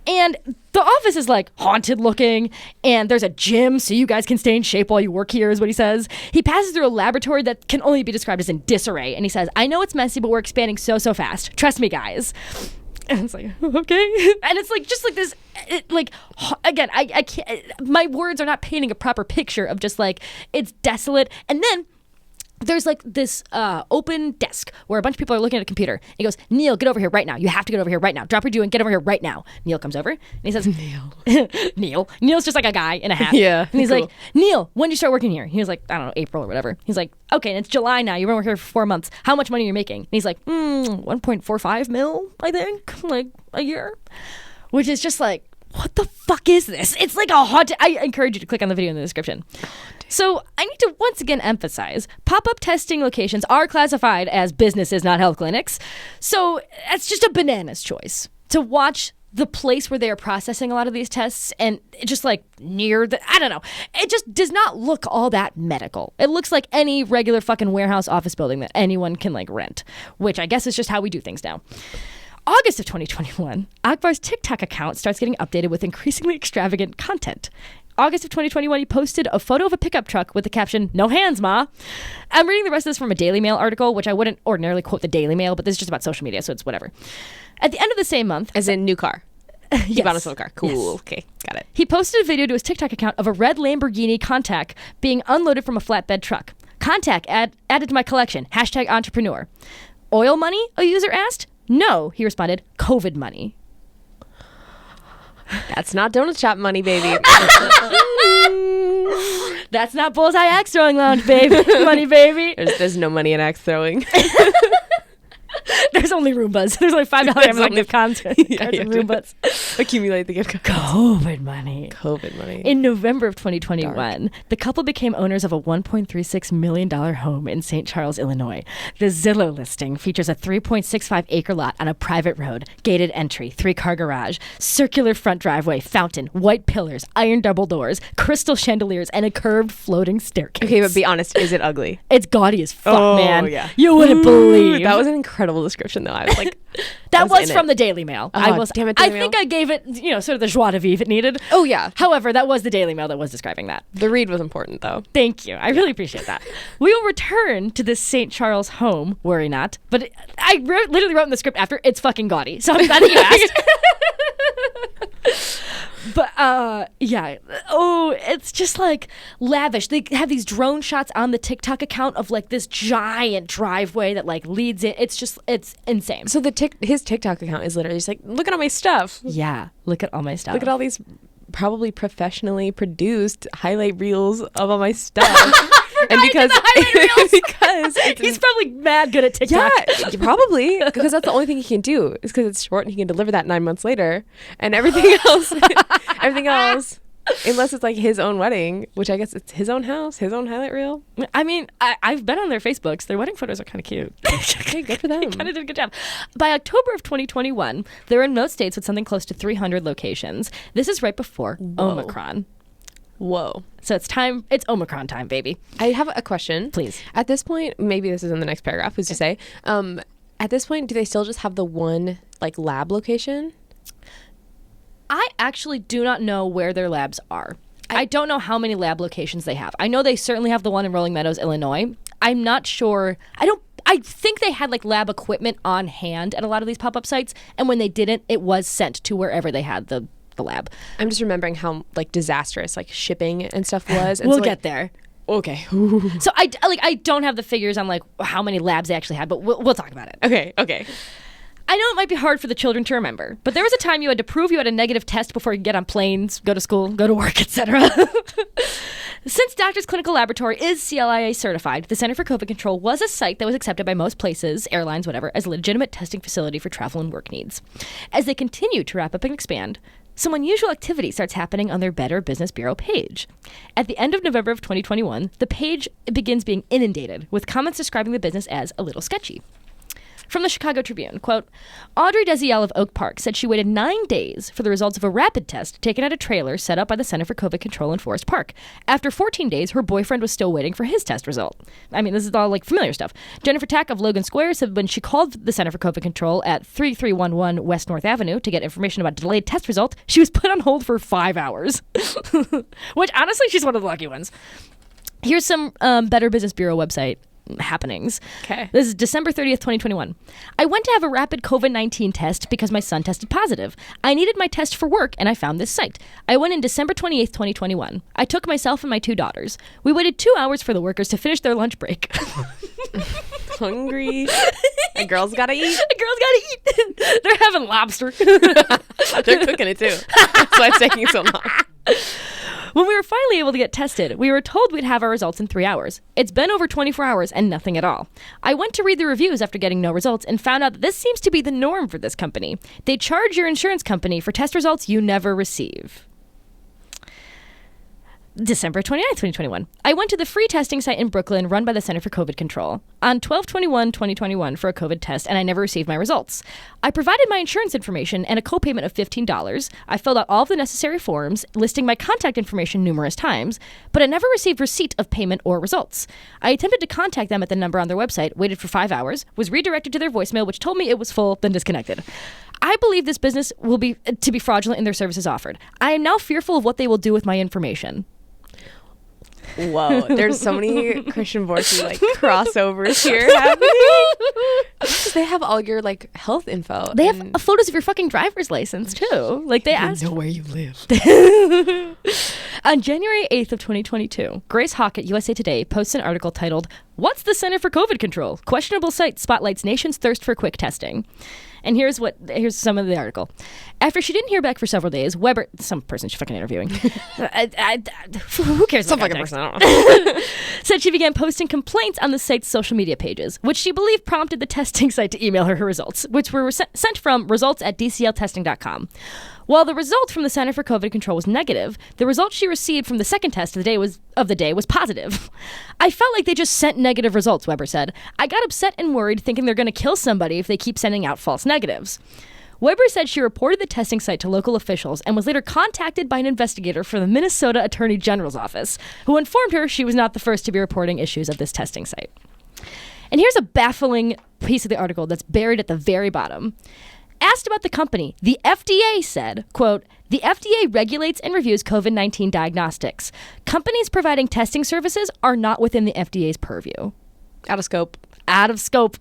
And the office is like haunted looking, and there's a gym so you guys can stay in shape while you work here, is what he says. He passes through a laboratory that can only be described as in disarray, and he says, I know it's messy, but we're expanding so fast. Trust me, guys. And it's like, okay. And it's like, just like this, again, I can't, my words are not painting a proper picture of just like, it's desolate. And then there's like this open desk where a bunch of people are looking at a computer. He goes, Neil, get over here right now. You have to get over here right now. Drop what you're doing. Get over here right now. Neil comes over and he says, Neil. Neil's just like a guy in a hat. Yeah. And he's cool. like, Neil, when did you start working here? He was like, I don't know, April or whatever. He's like, okay, and it's July now. You've been working here for 4 months. How much money are you making? And he's like, 1.45 mil, I think, like a year. Which is just like, what the fuck is this? It's like a haunted. I encourage you to click on the video in the description. So I need to once again emphasize, pop-up testing locations are classified as businesses, not health clinics. So that's just a bananas choice to watch the place where they are processing a lot of these tests and just like near the, I don't know. It just does not look all that medical. It looks like any regular fucking warehouse office building that anyone can like rent, which I guess is just how we do things now. August of 2021, Akbar's TikTok account starts getting updated with increasingly extravagant content. August of 2021, he posted a photo of a pickup truck with the caption, "No hands, ma." I'm reading the rest of this from a Daily Mail article, which I wouldn't ordinarily quote the Daily Mail, but this is just about social media, so it's whatever. At the end of the same month... As in new car. Yes. You bought a slow car. Cool. Yes. Okay, got it. He posted a video to his TikTok account of a red Lamborghini Countach being unloaded from a flatbed truck. Countach added to my collection. #entrepreneur. Oil money? A user asked. No, he responded. COVID money. That's not donut shop money, baby. That's not Bullseye Axe Throwing Lounge, baby. Money, baby. There's no money in axe throwing. There's only Roombas. There's only $5 active cards and Roombas. Accumulate the gift cards. COVID money. COVID money. In November of 2021, the couple became owners of a $1.36 million home in St. Charles, Illinois. The Zillow listing features a 3.65 acre lot on a private road, gated entry, 3-car garage, circular front driveway, fountain, white pillars, iron double doors, crystal chandeliers, and a curved floating staircase. Okay, but be honest, is it ugly? It's gaudy as fuck, man. Yeah. You wouldn't believe. That was an incredible description, though. I was like, that was from the Daily Mail. Oh, damn it, Daily I think I gave it, sort of the joie de vivre it needed. Oh, yeah. However, that was the Daily Mail that was describing that. The read was important, though. Thank you. I really appreciate that. We will return to this St. Charles home, worry not. But I literally wrote in the script after, it's fucking gaudy. So I'm glad that you asked. But, yeah. Oh, it's just, like, lavish. They have these drone shots on the TikTok account of, like, this giant driveway that, like, leads in. It's just, it's insane. So his TikTok account is literally just like, look at all my stuff. Yeah. Look at all my stuff. Look at all these probably professionally produced highlight reels of all my stuff. And because he's probably mad good at TikTok. Yeah, probably, because that's the only thing he can do is because it's short and he can deliver that 9 months later, and everything else Unless it's like his own wedding, which I guess it's his own house, his own highlight reel. I mean, I've been on their Facebooks. Their wedding photos are kind of cute. Okay, good for them. They kind of did a good job. By October of 2021, they're in most states with something close to 300 locations. This is right before Omicron. Whoa. So it's Omicron time, baby. I have a question. Please. At this point, maybe this is in the next paragraph, who's to say, at this point, do they still just have the one like lab location? I actually do not know where their labs are. I don't know how many lab locations they have. I know they certainly have the one in Rolling Meadows, Illinois. I'm not sure. I think they had like lab equipment on hand at a lot of these pop-up sites, and when they didn't, it was sent to wherever they had the lab. I'm just remembering how like disastrous like shipping and stuff was. And we'll so, get there. Okay. So I don't have the figures on like how many labs they actually had, but we'll talk about it. Okay. I know it might be hard for the children to remember, but there was a time you had to prove you had a negative test before you could get on planes, go to school, go to work, etc. Since Doctors Clinical Laboratory is CLIA certified, the Center for COVID Control was a site that was accepted by most places, airlines, whatever, as a legitimate testing facility for travel and work needs. As they continue to wrap up and expand, some unusual activity starts happening on their Better Business Bureau page. At the end of November of 2021, the page begins being inundated with comments describing the business as a little sketchy. From the Chicago Tribune, quote, Audrey Desiel of Oak Park said she waited 9 days for the results of a rapid test taken at a trailer set up by the Center for COVID Control in Forest Park. After 14 days, her boyfriend was still waiting for his test result. I mean, this is all like familiar stuff. Jennifer Tack of Logan Square said when she called the Center for COVID Control at 3311 West North Avenue to get information about a delayed test result, she was put on hold for 5 hours. Which, honestly, she's one of the lucky ones. Here's some Better Business Bureau website happenings. Okay. This is December 30th, 2021. I went to have a rapid COVID-19 test because my son tested positive. I needed my test for work and I found this site. I went in December 28th, 2021. I took myself and my 2 daughters. We waited 2 hours for the workers to finish their lunch break. Hungry. A girl's gotta eat. A girl's gotta eat. They're having lobster. They're cooking it too. That's why it's taking so long. When we were finally able to get tested, we were told we'd have our results in 3 hours. It's been over 24 hours and nothing at all. I went to read the reviews after getting no results and found out that this seems to be the norm for this company. They charge your insurance company for test results you never receive. December 29th, 2021. I went to the free testing site in Brooklyn run by the Center for COVID Control on 12/21/2021 for a COVID test, and I never received my results. I provided my insurance information and a copayment of $15. I filled out all of the necessary forms, listing my contact information numerous times, but I never received receipt of payment or results. I attempted to contact them at the number on their website, waited for 5 hours, was redirected to their voicemail, which told me it was full, then disconnected. I believe this business will be fraudulent in their services offered. I am now fearful of what they will do with my information. Whoa, there's so many Christian Borky like crossovers here happening. They have all your like health info. They have photos of your fucking driver's license too. Like they asked. Know where you live. On January 8th of 2022, Grace Hawk at USA Today posts an article titled, "What's the Center for COVID Control? Questionable site spotlights nation's thirst for quick testing." And here's some of the article. After she didn't hear back for several days, Weber, some person she's fucking interviewing, who cares? Some fucking person, I don't know. Said she began posting complaints on the site's social media pages, which she believed prompted the testing site to email her results, which were sent from results@dcltesting.com. While the result from the Center for COVID Control was negative, the result she received from the second test of the day was positive. I felt like they just sent negative results, Weber said. I got upset and worried, thinking they're going to kill somebody if they keep sending out false negatives. Weber said she reported the testing site to local officials and was later contacted by an investigator from the Minnesota Attorney General's office, who informed her she was not the first to be reporting issues of this testing site. And here's a baffling piece of the article that's buried at the very bottom. Asked about the company, the FDA said, quote, "The FDA regulates and reviews COVID-19 diagnostics. Companies providing testing services are not within the FDA's purview." Out of scope. Out of scope.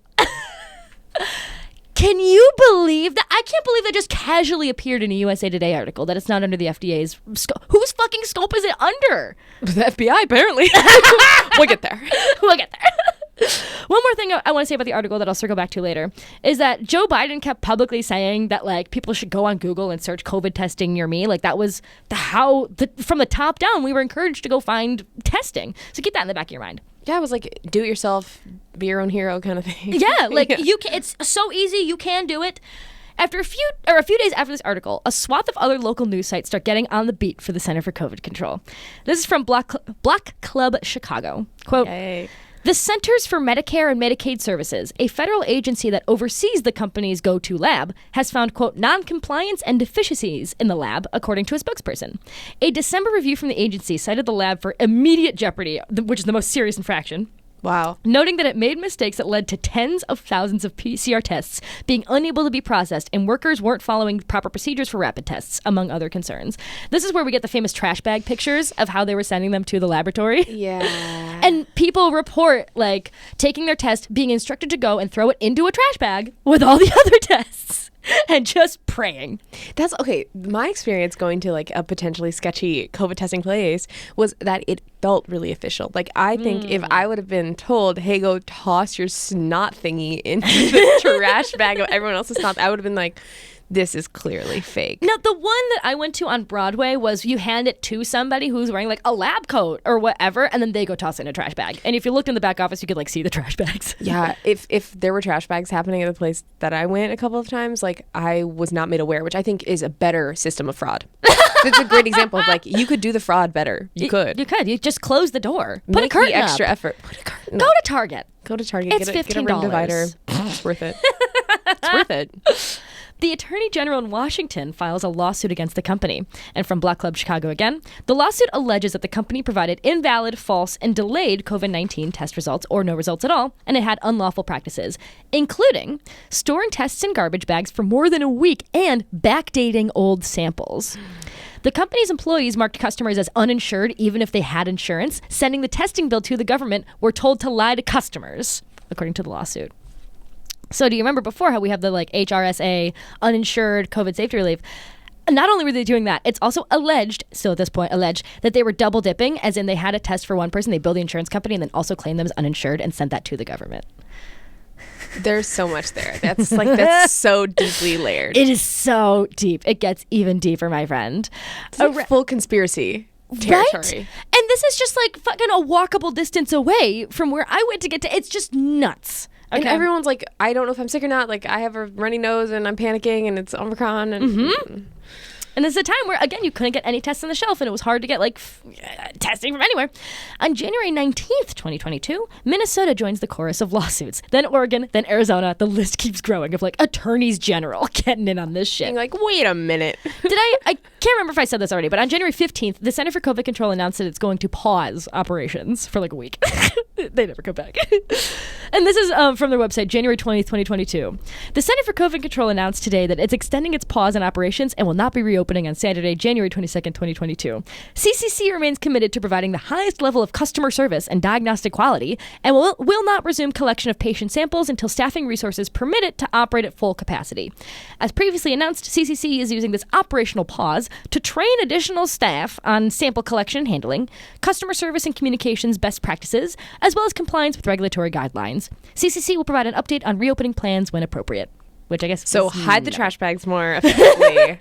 Can you believe that? I can't believe that just casually appeared in a USA Today article that it's not under the FDA's scope. Whose fucking scope is it under? The FBI, apparently. We'll get there. We'll get there. One more thing I want to say about the article that I'll circle back to later is that Joe Biden kept publicly saying that like people should go on Google and search COVID testing near me. Like that was from the top down, we were encouraged to go find testing. So keep that in the back of your mind. Yeah, it was like do it yourself, be your own hero kind of thing. Yeah, like you can, it's so easy, you can do it. After a few days after this article, a swath of other local news sites start getting on the beat for the Center for COVID Control. This is from Black Club Chicago. Quote, Yay. the Centers for Medicare and Medicaid Services, a federal agency that oversees the company's go-to lab, has found, quote, non-compliance and deficiencies in the lab, according to a spokesperson. A December review from the agency cited the lab for immediate jeopardy, which is the most serious infraction. Wow. Noting that it made mistakes that led to tens of thousands of PCR tests being unable to be processed and workers weren't following proper procedures for rapid tests, among other concerns. This is where we get the famous trash bag pictures of how they were sending them to the laboratory. Yeah. And people report, like, taking their test, being instructed to go and throw it into a trash bag with all the other tests. And just praying. That's okay. My experience going to like a potentially sketchy COVID testing place was that it felt really official. Like, I think if I would have been told, hey, go toss your snot thingy into the trash bag of everyone else's snot, I would have been like, this is clearly fake. Now, the one that I went to on Broadway was you hand it to somebody who's wearing like a lab coat or whatever, and then they go toss it in a trash bag. And if you looked in the back office, you could like see the trash bags. Yeah, if there were trash bags happening at the place that I went a couple of times, like, I was not made aware, which I think is a better system of fraud. It's a great example of like, you could do the fraud better. You could. You could. You just close the door. Put a Make curtain the extra up. effort. Put a curtain Go up. to Target. Go to Target. It's get a ring $15. divider. It's worth it. It's worth it. The Attorney General in Washington files a lawsuit against the company. And from Black Club Chicago again, the lawsuit alleges that the company provided invalid, false, and delayed COVID-19 test results or no results at all, and it had unlawful practices, including storing tests in garbage bags for more than a week and backdating old samples. The company's employees marked customers as uninsured even if they had insurance, sending the testing bill to the government were told to lie to customers, according to the lawsuit. So do you remember before how we have the like HRSA uninsured COVID safety relief? Not only were they doing that, it's also alleged, still at this point alleged, that they were double dipping, as in they had a test for one person, they billed the insurance company, and then also claimed them as uninsured and sent that to the government. There's so much there. That's so deeply layered. It is so deep. It gets even deeper, my friend. It's like full conspiracy territory. Right? And this is just like fucking a walkable distance away from where I went to get to. It's just nuts. Okay. And everyone's like, I don't know if I'm sick or not. Like, I have a runny nose and I'm panicking and it's Omicron. And And there's a time where, again, you couldn't get any tests on the shelf and it was hard to get, like, testing from anywhere. On January 19th, 2022, Minnesota joins the chorus of lawsuits. Then Oregon, then Arizona. The list keeps growing of, like, attorneys general getting in on this shit. being like, wait a minute. I can't remember if I said this already, but on January 15th, the Center for COVID Control announced that it's going to pause operations for, like, a week. They never come back. And this is from their website, January 20th, 2022. The Center for COVID Control announced today that it's extending its pause on operations and will not be reopening on Saturday, January 22nd, 2022. CCC remains committed to providing the highest level of customer service and diagnostic quality and will not resume collection of patient samples until staffing resources permit it to operate at full capacity. As previously announced, CCC is using this operational pause to train additional staff on sample collection and handling, customer service and communications best practices, as well as compliance with regulatory guidelines. CCC will provide an update on reopening plans when appropriate. Which I guess So hide the trash bags more effectively.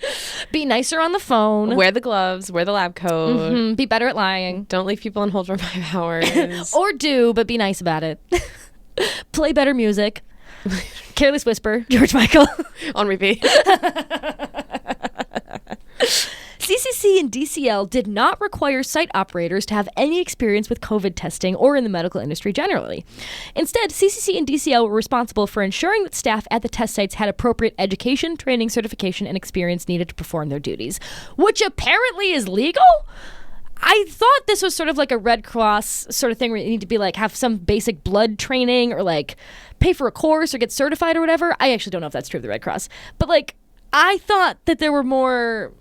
Be nicer on the phone. Wear the gloves. Wear the lab coat. Be better at lying. Don't leave people on hold for 5 hours. Or do, but be nice about it. Play better music. Careless Whisper, George Michael. On repeat. CCC and DCL did not require site operators to have any experience with COVID testing or in the medical industry generally. Instead, CCC and DCL were responsible for ensuring that staff at the test sites had appropriate education, training, certification, and experience needed to perform their duties, which apparently is legal? I thought this was sort of like a Red Cross sort of thing where you need to be like, have some basic blood training or like pay for a course or get certified or whatever. I actually don't know if that's true of the Red Cross. But like, I thought that there were more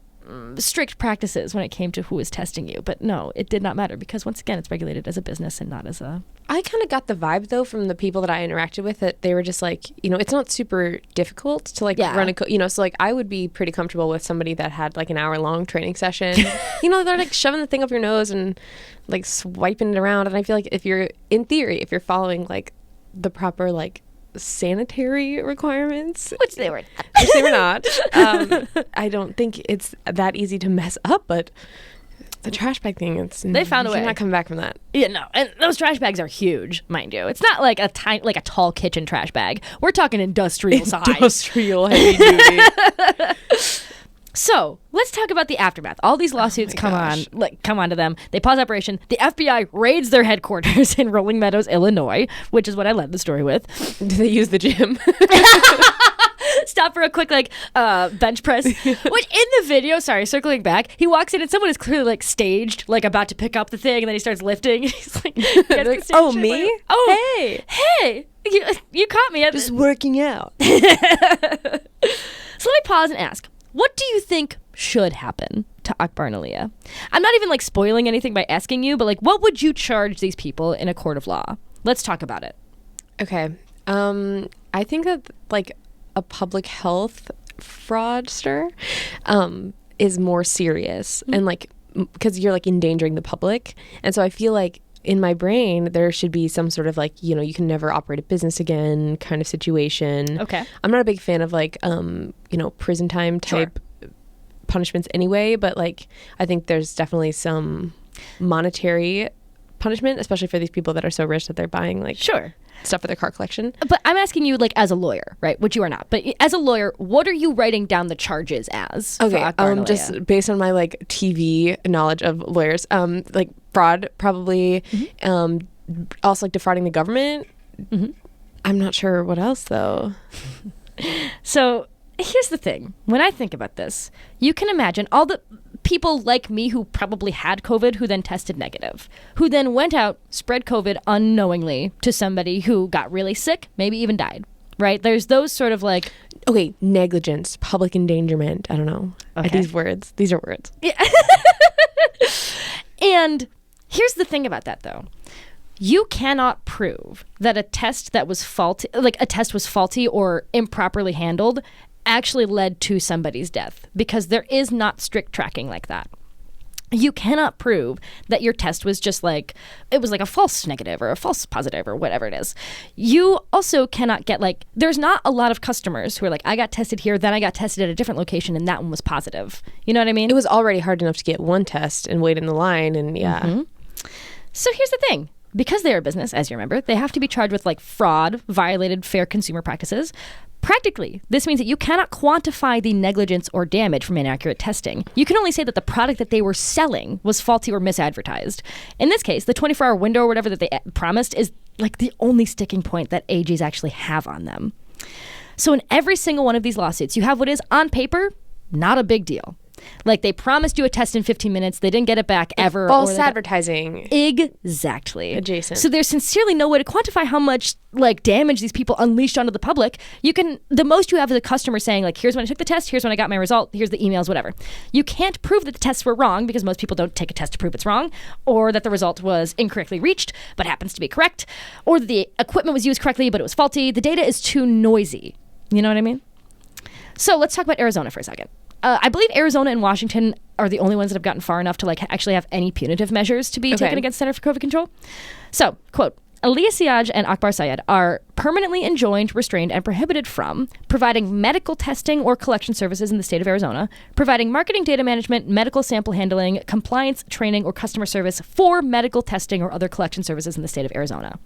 strict practices when it came to who was testing you. But no, it did not matter because once again, it's regulated as a business and not as a... I kind of got the vibe, though, from the people that I interacted with that they were just like, you know, it's not super difficult to like run a, so like I would be pretty comfortable with somebody that had like an hour-long training session. You know, they're like shoving the thing up your nose and like swiping it around. And I feel like if you're, in theory, if you're following like the proper like sanitary requirements, which they were not, I don't think it's that easy to mess up, but The trash bag thing, they found a way. You're not coming back from that. Yeah, no. And those trash bags are huge, mind you. It's not like a tall kitchen trash bag. We're talking industrial size. Industrial heavy duty. So let's talk about the aftermath. All these lawsuits come onto them. They pause operation. The FBI raids their headquarters in Rolling Meadows, Illinois, which is what I led the story with. Do they use the gym? Stop for a quick bench press. Which in the video, circling back, he walks in and someone is clearly like staged, like about to pick up the thing, and then he starts lifting. He's like, oh, me? Like, oh, hey, you caught me. Just working out. So let me pause and ask, what do you think should happen to Akbar and Aaliyah? I'm not even spoiling anything by asking you, but what would you charge these people in a court of law? Let's talk about it. Okay. I think that a public health fraudster is more serious and because you're endangering the public. And so I feel in my brain there should be some sort of you can never operate a business again kind of situation. Okay. I'm not a big fan of prison time type punishments anyway, but I think there's definitely some monetary punishment, especially for these people that are so rich that they're buying stuff for their car collection. But I'm asking you as a lawyer, right? Which you are not. But as a lawyer, what are you writing down the charges as? Okay, just based on my TV knowledge of lawyers, fraud probably, also defrauding the government. Mm-hmm. I'm not sure what else though. So here's the thing. When I think about this, you can imagine all the people like me who probably had COVID who then tested negative, who then went out, spread COVID unknowingly to somebody who got really sick, maybe even died, right? There's those sort of Okay, negligence, public endangerment. I don't know. Okay. These are words. Yeah. And here's the thing about that though. You cannot prove that a test that was faulty, a test was faulty or improperly handled, actually led to somebody's death, because there is not strict tracking like that. You cannot prove that your test was just it was a false negative or a false positive or whatever it is. You also cannot get there's not a lot of customers who are I got tested here, then I got tested at a different location and that one was positive. You know what I mean? It was already hard enough to get one test and wait in the line and yeah. Mm-hmm. So here's the thing. Because they are a business, as you remember, they have to be charged with fraud, violated fair consumer practices. Practically, this means that you cannot quantify the negligence or damage from inaccurate testing. You can only say that the product that they were selling was faulty or misadvertised. In this case, the 24-hour window or whatever that they promised is the only sticking point that AGs actually have on them. So in every single one of these lawsuits, you have what is, on paper, not a big deal. They promised you a test in 15 minutes. They didn't get it back ever. False advertising. Exactly. Adjacent. So there's sincerely no way to quantify how much damage these people unleashed onto the public. The most you have is a customer saying here's when I took the test, here's when I got my result, here's the emails, whatever. You can't prove that the tests were wrong because most people don't take a test to prove it's wrong, or that the result was incorrectly reached but happens to be correct, or that the equipment was used correctly but it was faulty. The data is too noisy. You know what I mean? So let's talk about Arizona for a second. I believe Arizona and Washington are the only ones that have gotten far enough to actually have any punitive measures to be taken against Center for COVID Control. So, quote, Aaliyah Siaj and Akbar Syed are permanently enjoined, restrained, and prohibited from providing medical testing or collection services in the state of Arizona, providing marketing data management, medical sample handling, compliance, training, or customer service for medical testing or other collection services in the state of Arizona.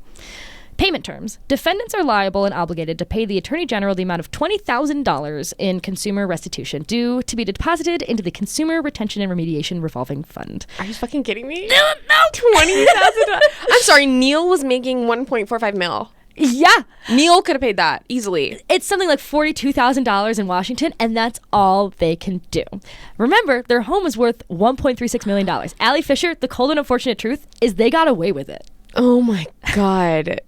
Payment terms. Defendants are liable and obligated to pay the Attorney General the amount of $20,000 in consumer restitution due to be deposited into the Consumer Retention and Remediation Revolving Fund. Are you fucking kidding me? No. $20,000. I'm sorry, Neil was making $1.45 mil. Yeah. Neil could have paid that easily. It's something like $42,000 in Washington, and that's all they can do. Remember, their home is worth $1.36 million. Allie Fisher, the cold and unfortunate truth is they got away with it. Oh my God.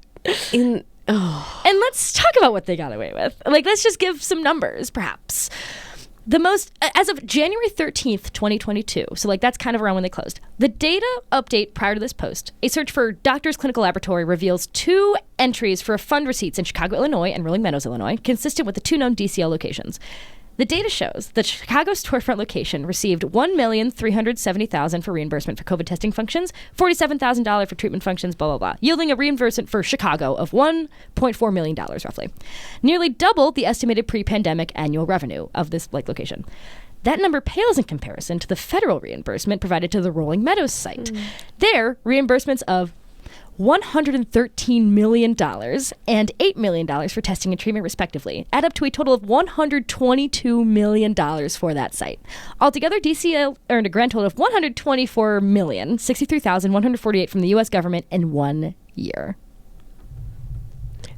And let's talk about what they got away with. Let's just give some numbers, perhaps. As of January 13th, 2022, so that's kind of around when they closed, the data update prior to this post, a search for Doctors Clinical Laboratory reveals 2 entries for fund receipts in Chicago, Illinois and Rolling Meadows, Illinois, consistent with the 2 known DCL locations. The data shows that Chicago storefront location received $1,370,000 for reimbursement for COVID testing functions, $47,000 for treatment functions, blah, blah, blah, yielding a reimbursement for Chicago of $1.4 million, roughly. Nearly double the estimated pre-pandemic annual revenue of this location. that number pales in comparison to the federal reimbursement provided to the Rolling Meadows site. There, reimbursements of $113 million and $8 million for testing and treatment, respectively, add up to a total of $122 million for that site. Altogether, DCL earned a grand total of $124,063,148 from the U.S. government in 1 year.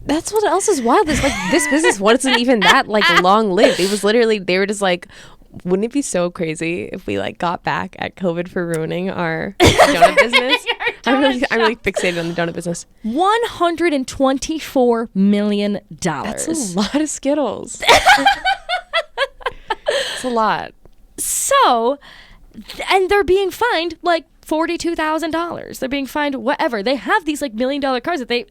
That's what else is wild. Is like this business wasn't even that like long lived. It was literally, they were just like, wouldn't it be so crazy if we like got back at COVID for ruining our donut business? I'm really fixated on the donut business. $124 million. That's a lot of Skittles. It's a lot. So, and they're being fined like $42,000. They're being fined whatever. They have these like $1 million cars that they,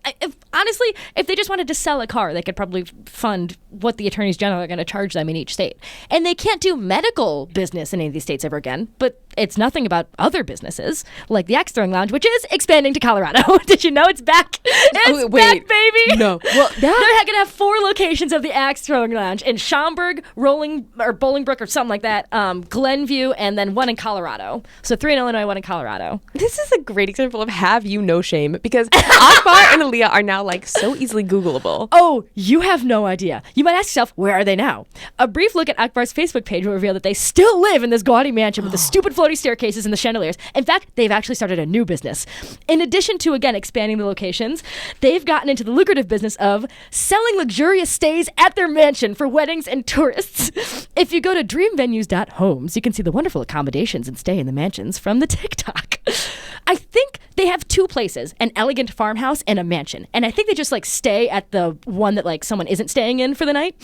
honestly, if they just wanted to sell a car, they could probably fund what the attorneys general are going to charge them in each state. And they can't do medical business in any of these states ever again. But it's nothing about other businesses like the Axe Throwing Lounge, which is expanding to Colorado. Did you know it's back? It's back, baby. No. Well, they're going to have 4 locations of the Axe Throwing Lounge in Schaumburg, Bolingbrook, or something like that, Glenview, and then 1 in Colorado. So 3 in Illinois, 1 in Colorado. This is a great example of have you no shame, because Akbar and Aaliyah are now like so easily Googleable. Oh, you have no idea. You might ask yourself, where are they now? A brief look at Akbar's Facebook page will reveal that they still live in this gaudy mansion with the stupid floaty staircases and the chandeliers. In fact, they've actually started a new business. In addition to, again, expanding the locations, they've gotten into the lucrative business of selling luxurious stays at their mansion for weddings and tourists. If you go to dreamvenues.homes, you can see the wonderful accommodations and stay in the mansions from the TikTok. I think they have 2 places, an elegant farmhouse and a mansion. And I think they just like stay at the one that like someone isn't staying in for the night.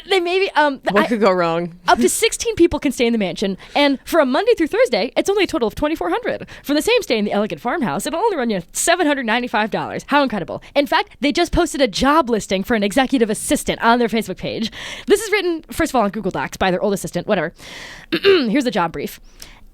They maybe what could go wrong? Up to 16 people can stay in the mansion, and for a Monday through Thursday, it's only a total of $2,400. For the same stay in the elegant farmhouse, it'll only run you $795. How incredible! In fact, they just posted a job listing for an executive assistant on their Facebook page. This is written, first of all, on Google Docs by their old assistant. Whatever. Here's the job brief.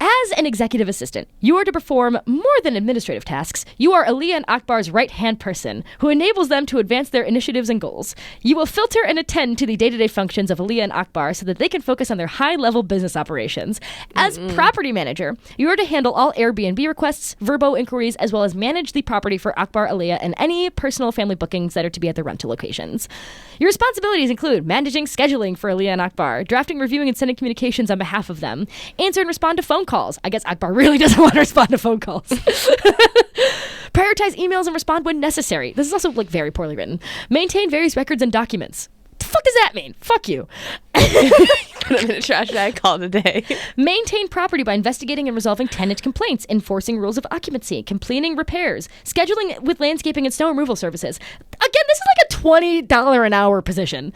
As an executive assistant, you are to perform more than administrative tasks. You are Aaliyah and Akbar's right-hand person, who enables them to advance their initiatives and goals. You will filter and attend to the day-to-day functions of Aaliyah and Akbar so that they can focus on their high-level business operations. As property manager, you are to handle all Airbnb requests, Vrbo inquiries, as well as manage the property for Akbar, Aaliyah, and any personal family bookings that are to be at the rental locations. Your responsibilities include managing scheduling for Aaliyah and Akbar, drafting, reviewing, and sending communications on behalf of them, answer and respond to phone calls. I guess Akbar really doesn't want to respond to phone calls. Prioritize emails and respond when necessary. This is also like very poorly written. Maintain various records and documents. The fuck does that mean? Fuck you. Put them in a trash bag, call it a day. Maintain property by investigating and resolving tenant complaints, enforcing rules of occupancy, completing repairs, scheduling with landscaping and snow removal services. Again, this is like a $20 an hour position.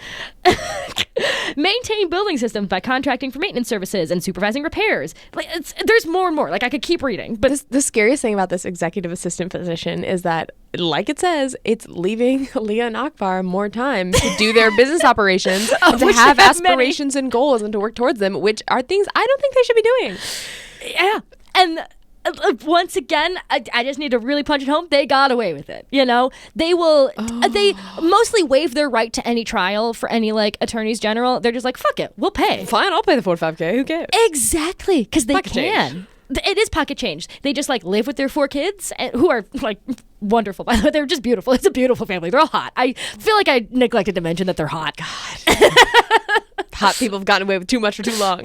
Maintain building systems by contracting for maintenance services and supervising repairs. Like, there's more and more. Like, I could keep reading. But the scariest thing about this executive assistant position is that, like it says, it's leaving Leah and Akbar more time to do their business operations and to have aspirations and goals and to work towards them, which are things I don't think they should be doing. Yeah. And once again, I just need to really punch it home. They got away with it. You know, they will, they mostly waive their right to any trial for any like attorneys general. They're just like, fuck it, we'll pay. Fine, I'll pay the $45K. Who cares? Exactly. Because they can. Change. It is pocket change. They just like live with their 4 kids who are like wonderful. By the way, they're just beautiful. It's a beautiful family. They're all hot. I feel like I neglected to mention that they're hot. God. Hot people have gotten away with too much for too long.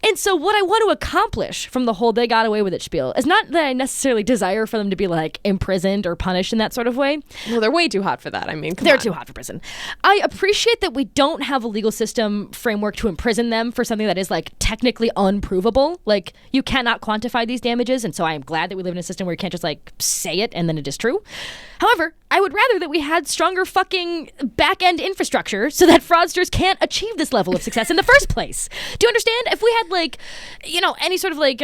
And so what I want to accomplish from the whole they got away with it spiel is not that I necessarily desire for them to be like imprisoned or punished in that sort of way. Well, they're way too hot for that. I mean, they're too hot for prison. I appreciate that we don't have a legal system framework to imprison them for something that is like technically unprovable. Like you cannot quantify these damages. And so I am glad that we live in a system where you can't just like say it and then it is true. However, I would rather that we had stronger fucking back-end infrastructure so that fraudsters can't achieve this level of success in the first place. Do you understand? If we had like, you know, any sort of like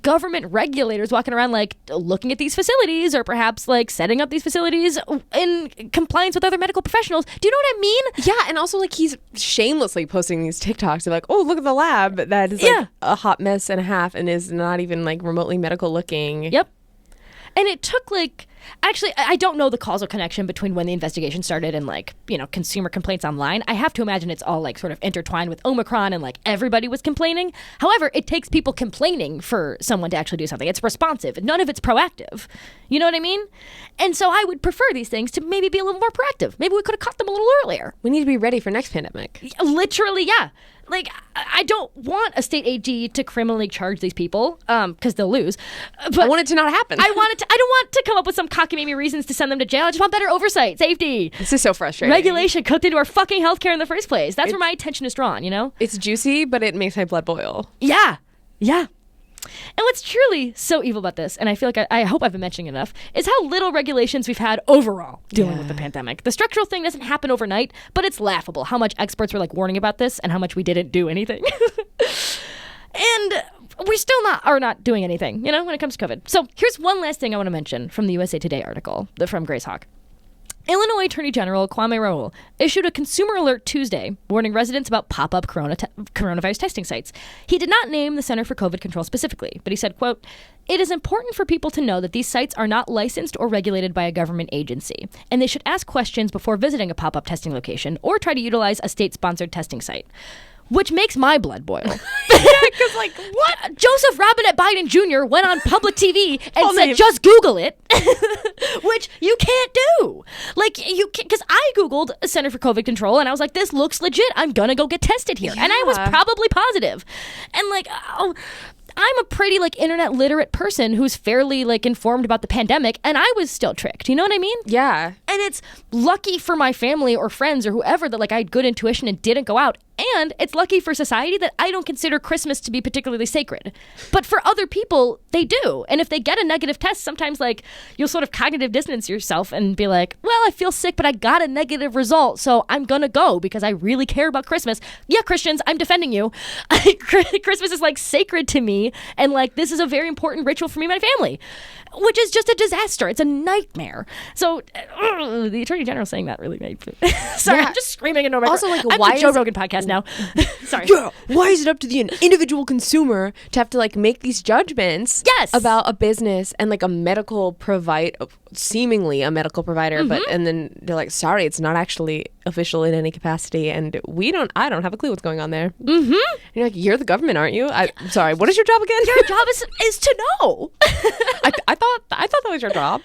government regulators walking around like looking at these facilities or perhaps like setting up these facilities in compliance with other medical professionals, do you know what I mean? Yeah, and also like he's shamelessly posting these TikToks of like, oh, look at the lab that is like a hot mess and a half and is not even like remotely medical looking. Yep. And it took like, Actually, I don't know the causal connection between when the investigation started and like, you know, consumer complaints online. I have to imagine it's all like sort of intertwined with Omicron and like everybody was complaining. However, it takes people complaining for someone to actually do something. It's responsive. None of it's proactive. You know what I mean? And so I would prefer these things to maybe be a little more proactive. Maybe we could have caught them a little earlier. We need to be ready for next pandemic. Literally, yeah. Like, I don't want a state AG to criminally charge these people, because they'll lose. But I want it to not happen. I don't want to come up with some cockamamie reasons to send them to jail. I just want better oversight, safety. This is so frustrating. Regulation cooked into our fucking healthcare in the first place. That's where my attention is drawn, you know? It's juicy, but it makes my blood boil. Yeah. Yeah. And what's truly so evil about this, and I feel like I hope I've been mentioning enough, is how little regulations we've had overall dealing with the pandemic. The structural thing doesn't happen overnight, but it's laughable how much experts were like warning about this and how much we didn't do anything. And we still are not doing anything, you know, when it comes to COVID. So here's one last thing I want to mention from the USA Today article from Grace Hawk. Illinois Attorney General Kwame Raoul issued a consumer alert Tuesday warning residents about pop-up coronavirus testing sites. He did not name the Center for COVID Control specifically, but he said, quote, "It is important for people to know that these sites are not licensed or regulated by a government agency, and they should ask questions before visiting a pop-up testing location or try to utilize a state-sponsored testing site." Which makes my blood boil. Because, like, what? Joseph Robinette Biden Jr. went on public TV and said, just Google it, which you can't do. Like, you can't, because I Googled Center for COVID Control, and I was like, this looks legit. I'm going to go get tested here. And I was probably positive. And, like, I'm a pretty, like, internet literate person who's fairly, like, informed about the pandemic, and I was still tricked. You know what I mean? Yeah. And it's lucky for my family or friends or whoever that, like, I had good intuition and didn't go out. And it's lucky for society that I don't consider Christmas to be particularly sacred. But for other people, they do. And if they get a negative test, sometimes, like, you'll sort of cognitive dissonance yourself and be like, well, I feel sick, but I got a negative result, so I'm gonna go because I really care about Christmas. Yeah, Christians, I'm defending you. Christmas is, like, sacred to me. And, like, this is a very important ritual for me and my family, which is just a disaster. It's a nightmare. So the Attorney General saying that really made me... Sorry, I'm just screaming into my... Also, like, I'm why the Joe Rogan podcast now. Sorry. Yeah, why is it up to the individual consumer to have to, like, make these judgments about a business and, like, a medical provider, seemingly a medical provider, and then they're like, sorry, it's not actually official in any capacity, and I don't have a clue what's going on there. Mm-hmm. You're like, you're the government, aren't you? I'm sorry, what is your job again? Your job is to know. I thought that was your job.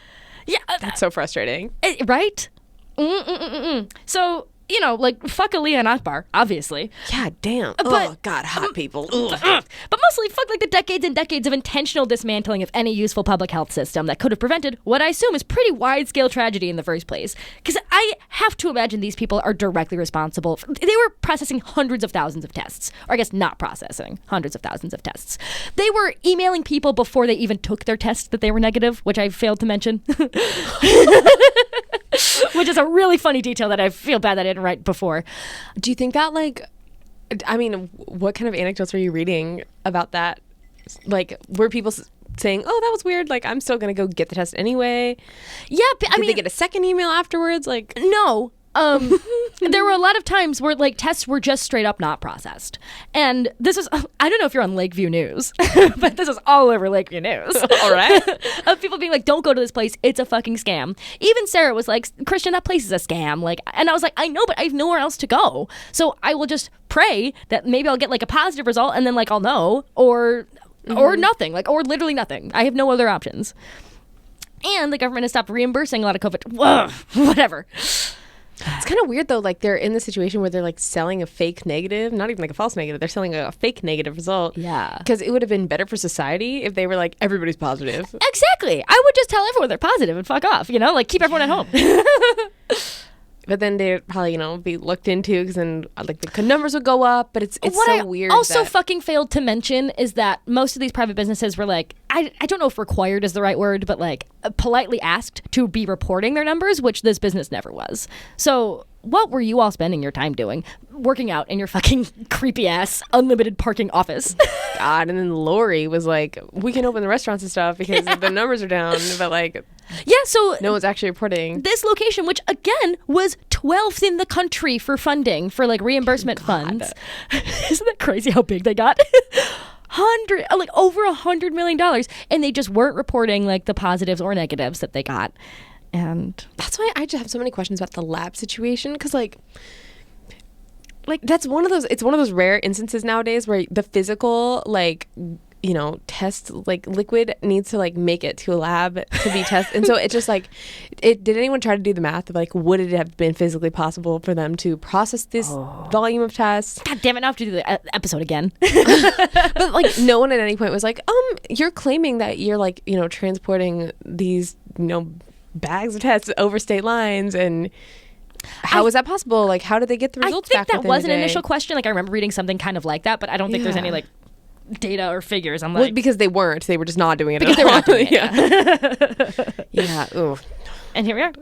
Yeah. That's so frustrating. Right? So, you know, like, fuck Aaliyah and Akbar, obviously. Yeah, damn. But, oh, God, hot people. But mostly fuck, like, the decades and decades of intentional dismantling of any useful public health system that could have prevented what I assume is pretty wide-scale tragedy in the first place. Because I have to imagine these people are directly responsible. They were processing hundreds of thousands of tests. Or I guess not processing hundreds of thousands of tests. They were emailing people before they even took their test that they were negative, which I failed to mention. Which is a really funny detail that I feel bad that I didn't write before. Do you think that, like, I mean, what kind of anecdotes were you reading about that? Like, were people saying, oh, that was weird, like, I'm still going to go get the test anyway? Yeah, but Did they get a second email afterwards? Like, no. There were a lot of times where, like, tests were just straight up not processed. And this is, I don't know if you're on Lakeview News, but this is all over Lakeview News. All right. Of people being like, don't go to this place. It's a fucking scam. Even Sarah was like, Christian, that place is a scam. Like, and I was like, I know, but I have nowhere else to go. So I will just pray that maybe I'll get, like, a positive result and then, like, I'll know, or nothing, like, or literally nothing. I have no other options. And the government has stopped reimbursing a lot of COVID. Whoa, whatever. It's kind of weird, though. Like, they're in the situation where they're, like, selling a fake negative, not even like a false negative. They're selling a fake negative result. Yeah. Because it would have been better for society if they were like, everybody's positive. Exactly. I would just tell everyone they're positive and fuck off, you know? Like, keep everyone at home. But then they'd probably, you know, be looked into because then, like, the numbers would go up. But it's what so I weird. Also fucking failed to mention is that most of these private businesses were like, I don't know if required is the right word, but, like, politely asked to be reporting their numbers, which this business never was. So what were you all spending your time doing? Working out in your fucking creepy ass unlimited parking office. God. And then Lori was like, we can open the restaurants and stuff because the numbers are down. But, like, yeah, so no one's actually reporting. This location, which again was 12th in the country for funding for, like, reimbursement funds. Isn't that crazy how big they got? over $100 million, and they just weren't reporting like the positives or negatives that they got. And that's why I just have so many questions about the lab situation, because like that's one of those rare instances nowadays where the physical test liquid needs to make it to a lab to be tested. And so it's just did anyone try to do the math of would it have been physically possible for them to process this volume of tests? God damn it, I have to do the episode again. But no one at any point was you're claiming that you're transporting these bags of tests over state lines, and how is that possible? How did they get the results back? I think that was an initial question. I remember reading something kind of like that, but I don't think there's any data or figures. I'm because they were just not doing it. Because they were not doing it. Yeah. Ooh. And here we are.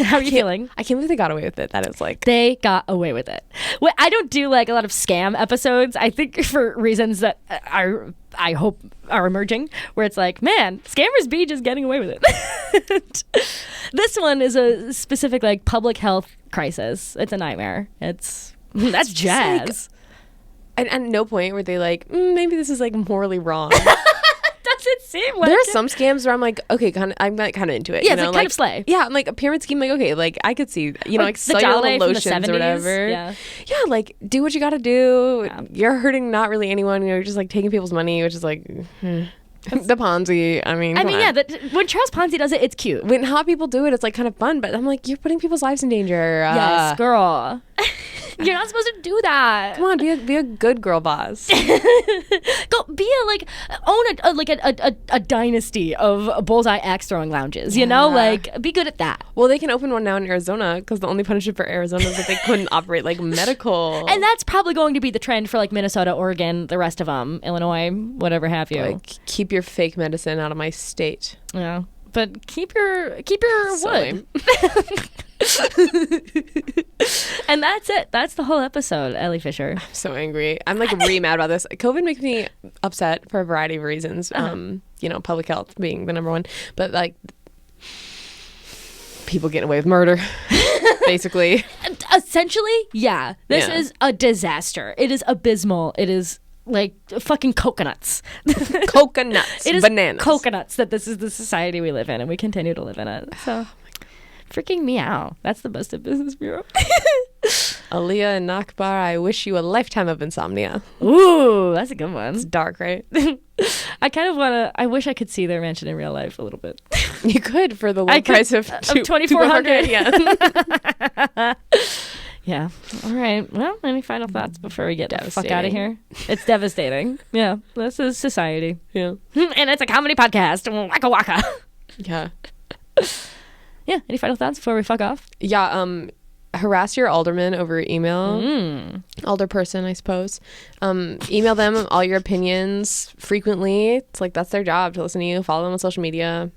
How are you feeling? I can't believe they got away with it. That is they got away with it. Well, I don't do a lot of scam episodes. I think for reasons that I hope are emerging, where it's man, scammers be just getting away with it. This one is a specific public health crisis. It's a nightmare. That's jazz. And at no point were they maybe this is morally wrong. Doesn't seem like there are some scams where I'm okay, I'm kind of into it. Yeah, it's kind of slay. Yeah, I'm a pyramid scheme. Okay, I could see cellular lotions or whatever. Yeah, do what you got to do. Yeah. You're hurting not really anyone. You're just taking people's money, which is the Ponzi. I mean, yeah. When Charles Ponzi does it, it's cute. When hot people do it, it's kind of fun. But I'm you're putting people's lives in danger. Yes, girl. You're not supposed to do that. Come on, be a good girl boss. Go be own a dynasty of bullseye axe throwing lounges. Be good at that. Well, they can open one now in Arizona, because the only punishment for Arizona is that they couldn't operate medical. And that's probably going to be the trend for Minnesota, Oregon, the rest of them, Illinois, whatever have you. Keep your fake medicine out of my state. Yeah, but keep your wood. And that's it. That's the whole episode, Ellie Fisher. I'm so angry. I'm really mad about this. COVID makes me upset for a variety of reasons. Public health being the number one, but people getting away with murder, basically. Essentially, yeah. This is a disaster. It is abysmal. It is fucking coconuts. Coconuts. It is bananas. Coconuts that this is the society we live in, and we continue to live in it. So. Freaking meow. That's the Busted Business Bureau. Aaliyah and Nakbar, I wish you a lifetime of insomnia. Ooh, that's a good one. It's dark, right? I kind of I wish I could see their mansion in real life a little bit. You could, for the low price of $2,400. Yeah. Yeah. All right. Well, any final thoughts before we get the fuck out of here? It's devastating. Yeah. This is society. Yeah. And it's a comedy podcast. Waka waka. Yeah. Yeah. Any final thoughts before we fuck off? Yeah. Harass your alderman over email. Alderperson, I suppose. Email them all your opinions frequently. It's that's their job, to listen to you. Follow them on social media.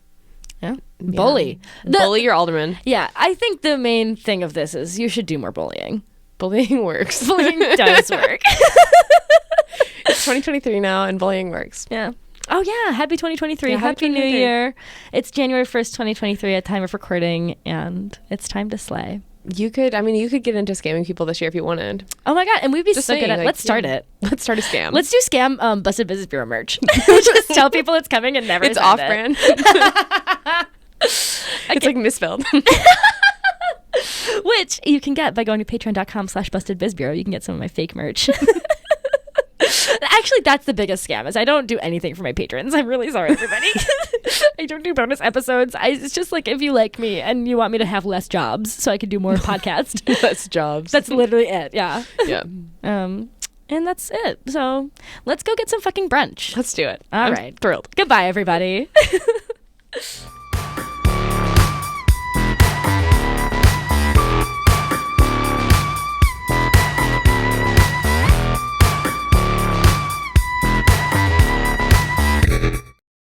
Yeah. Bully. Bully your alderman. Yeah. I think the main thing of this is you should do more bullying. Bullying works. Bullying does work. It's 2023 now, and bullying works. Yeah. Oh, yeah. Happy 2023. Yeah, Happy New Year. It's January 1st, 2023 at time of recording, and it's time to slay. You could get into scamming people this year if you wanted. Oh my God. And we'd be so good at it. Let's start it. Let's start a scam. Let's do scam Busted Business Bureau merch. Just tell people it's coming and never It's send off-brand. It's misspelled. Which you can get by going to patreon.com/bustedbizbureau. You can get some of my fake merch. Actually, that's the biggest scam, is I don't do anything for my patrons. I'm really sorry, everybody. I don't do bonus episodes. It's just if you like me and you want me to have less jobs so I can do more podcasts. Less jobs. That's literally it. Yeah. Yeah. And that's it. So let's go get some fucking brunch. Let's do it. All I'm right. thrilled. Goodbye, everybody.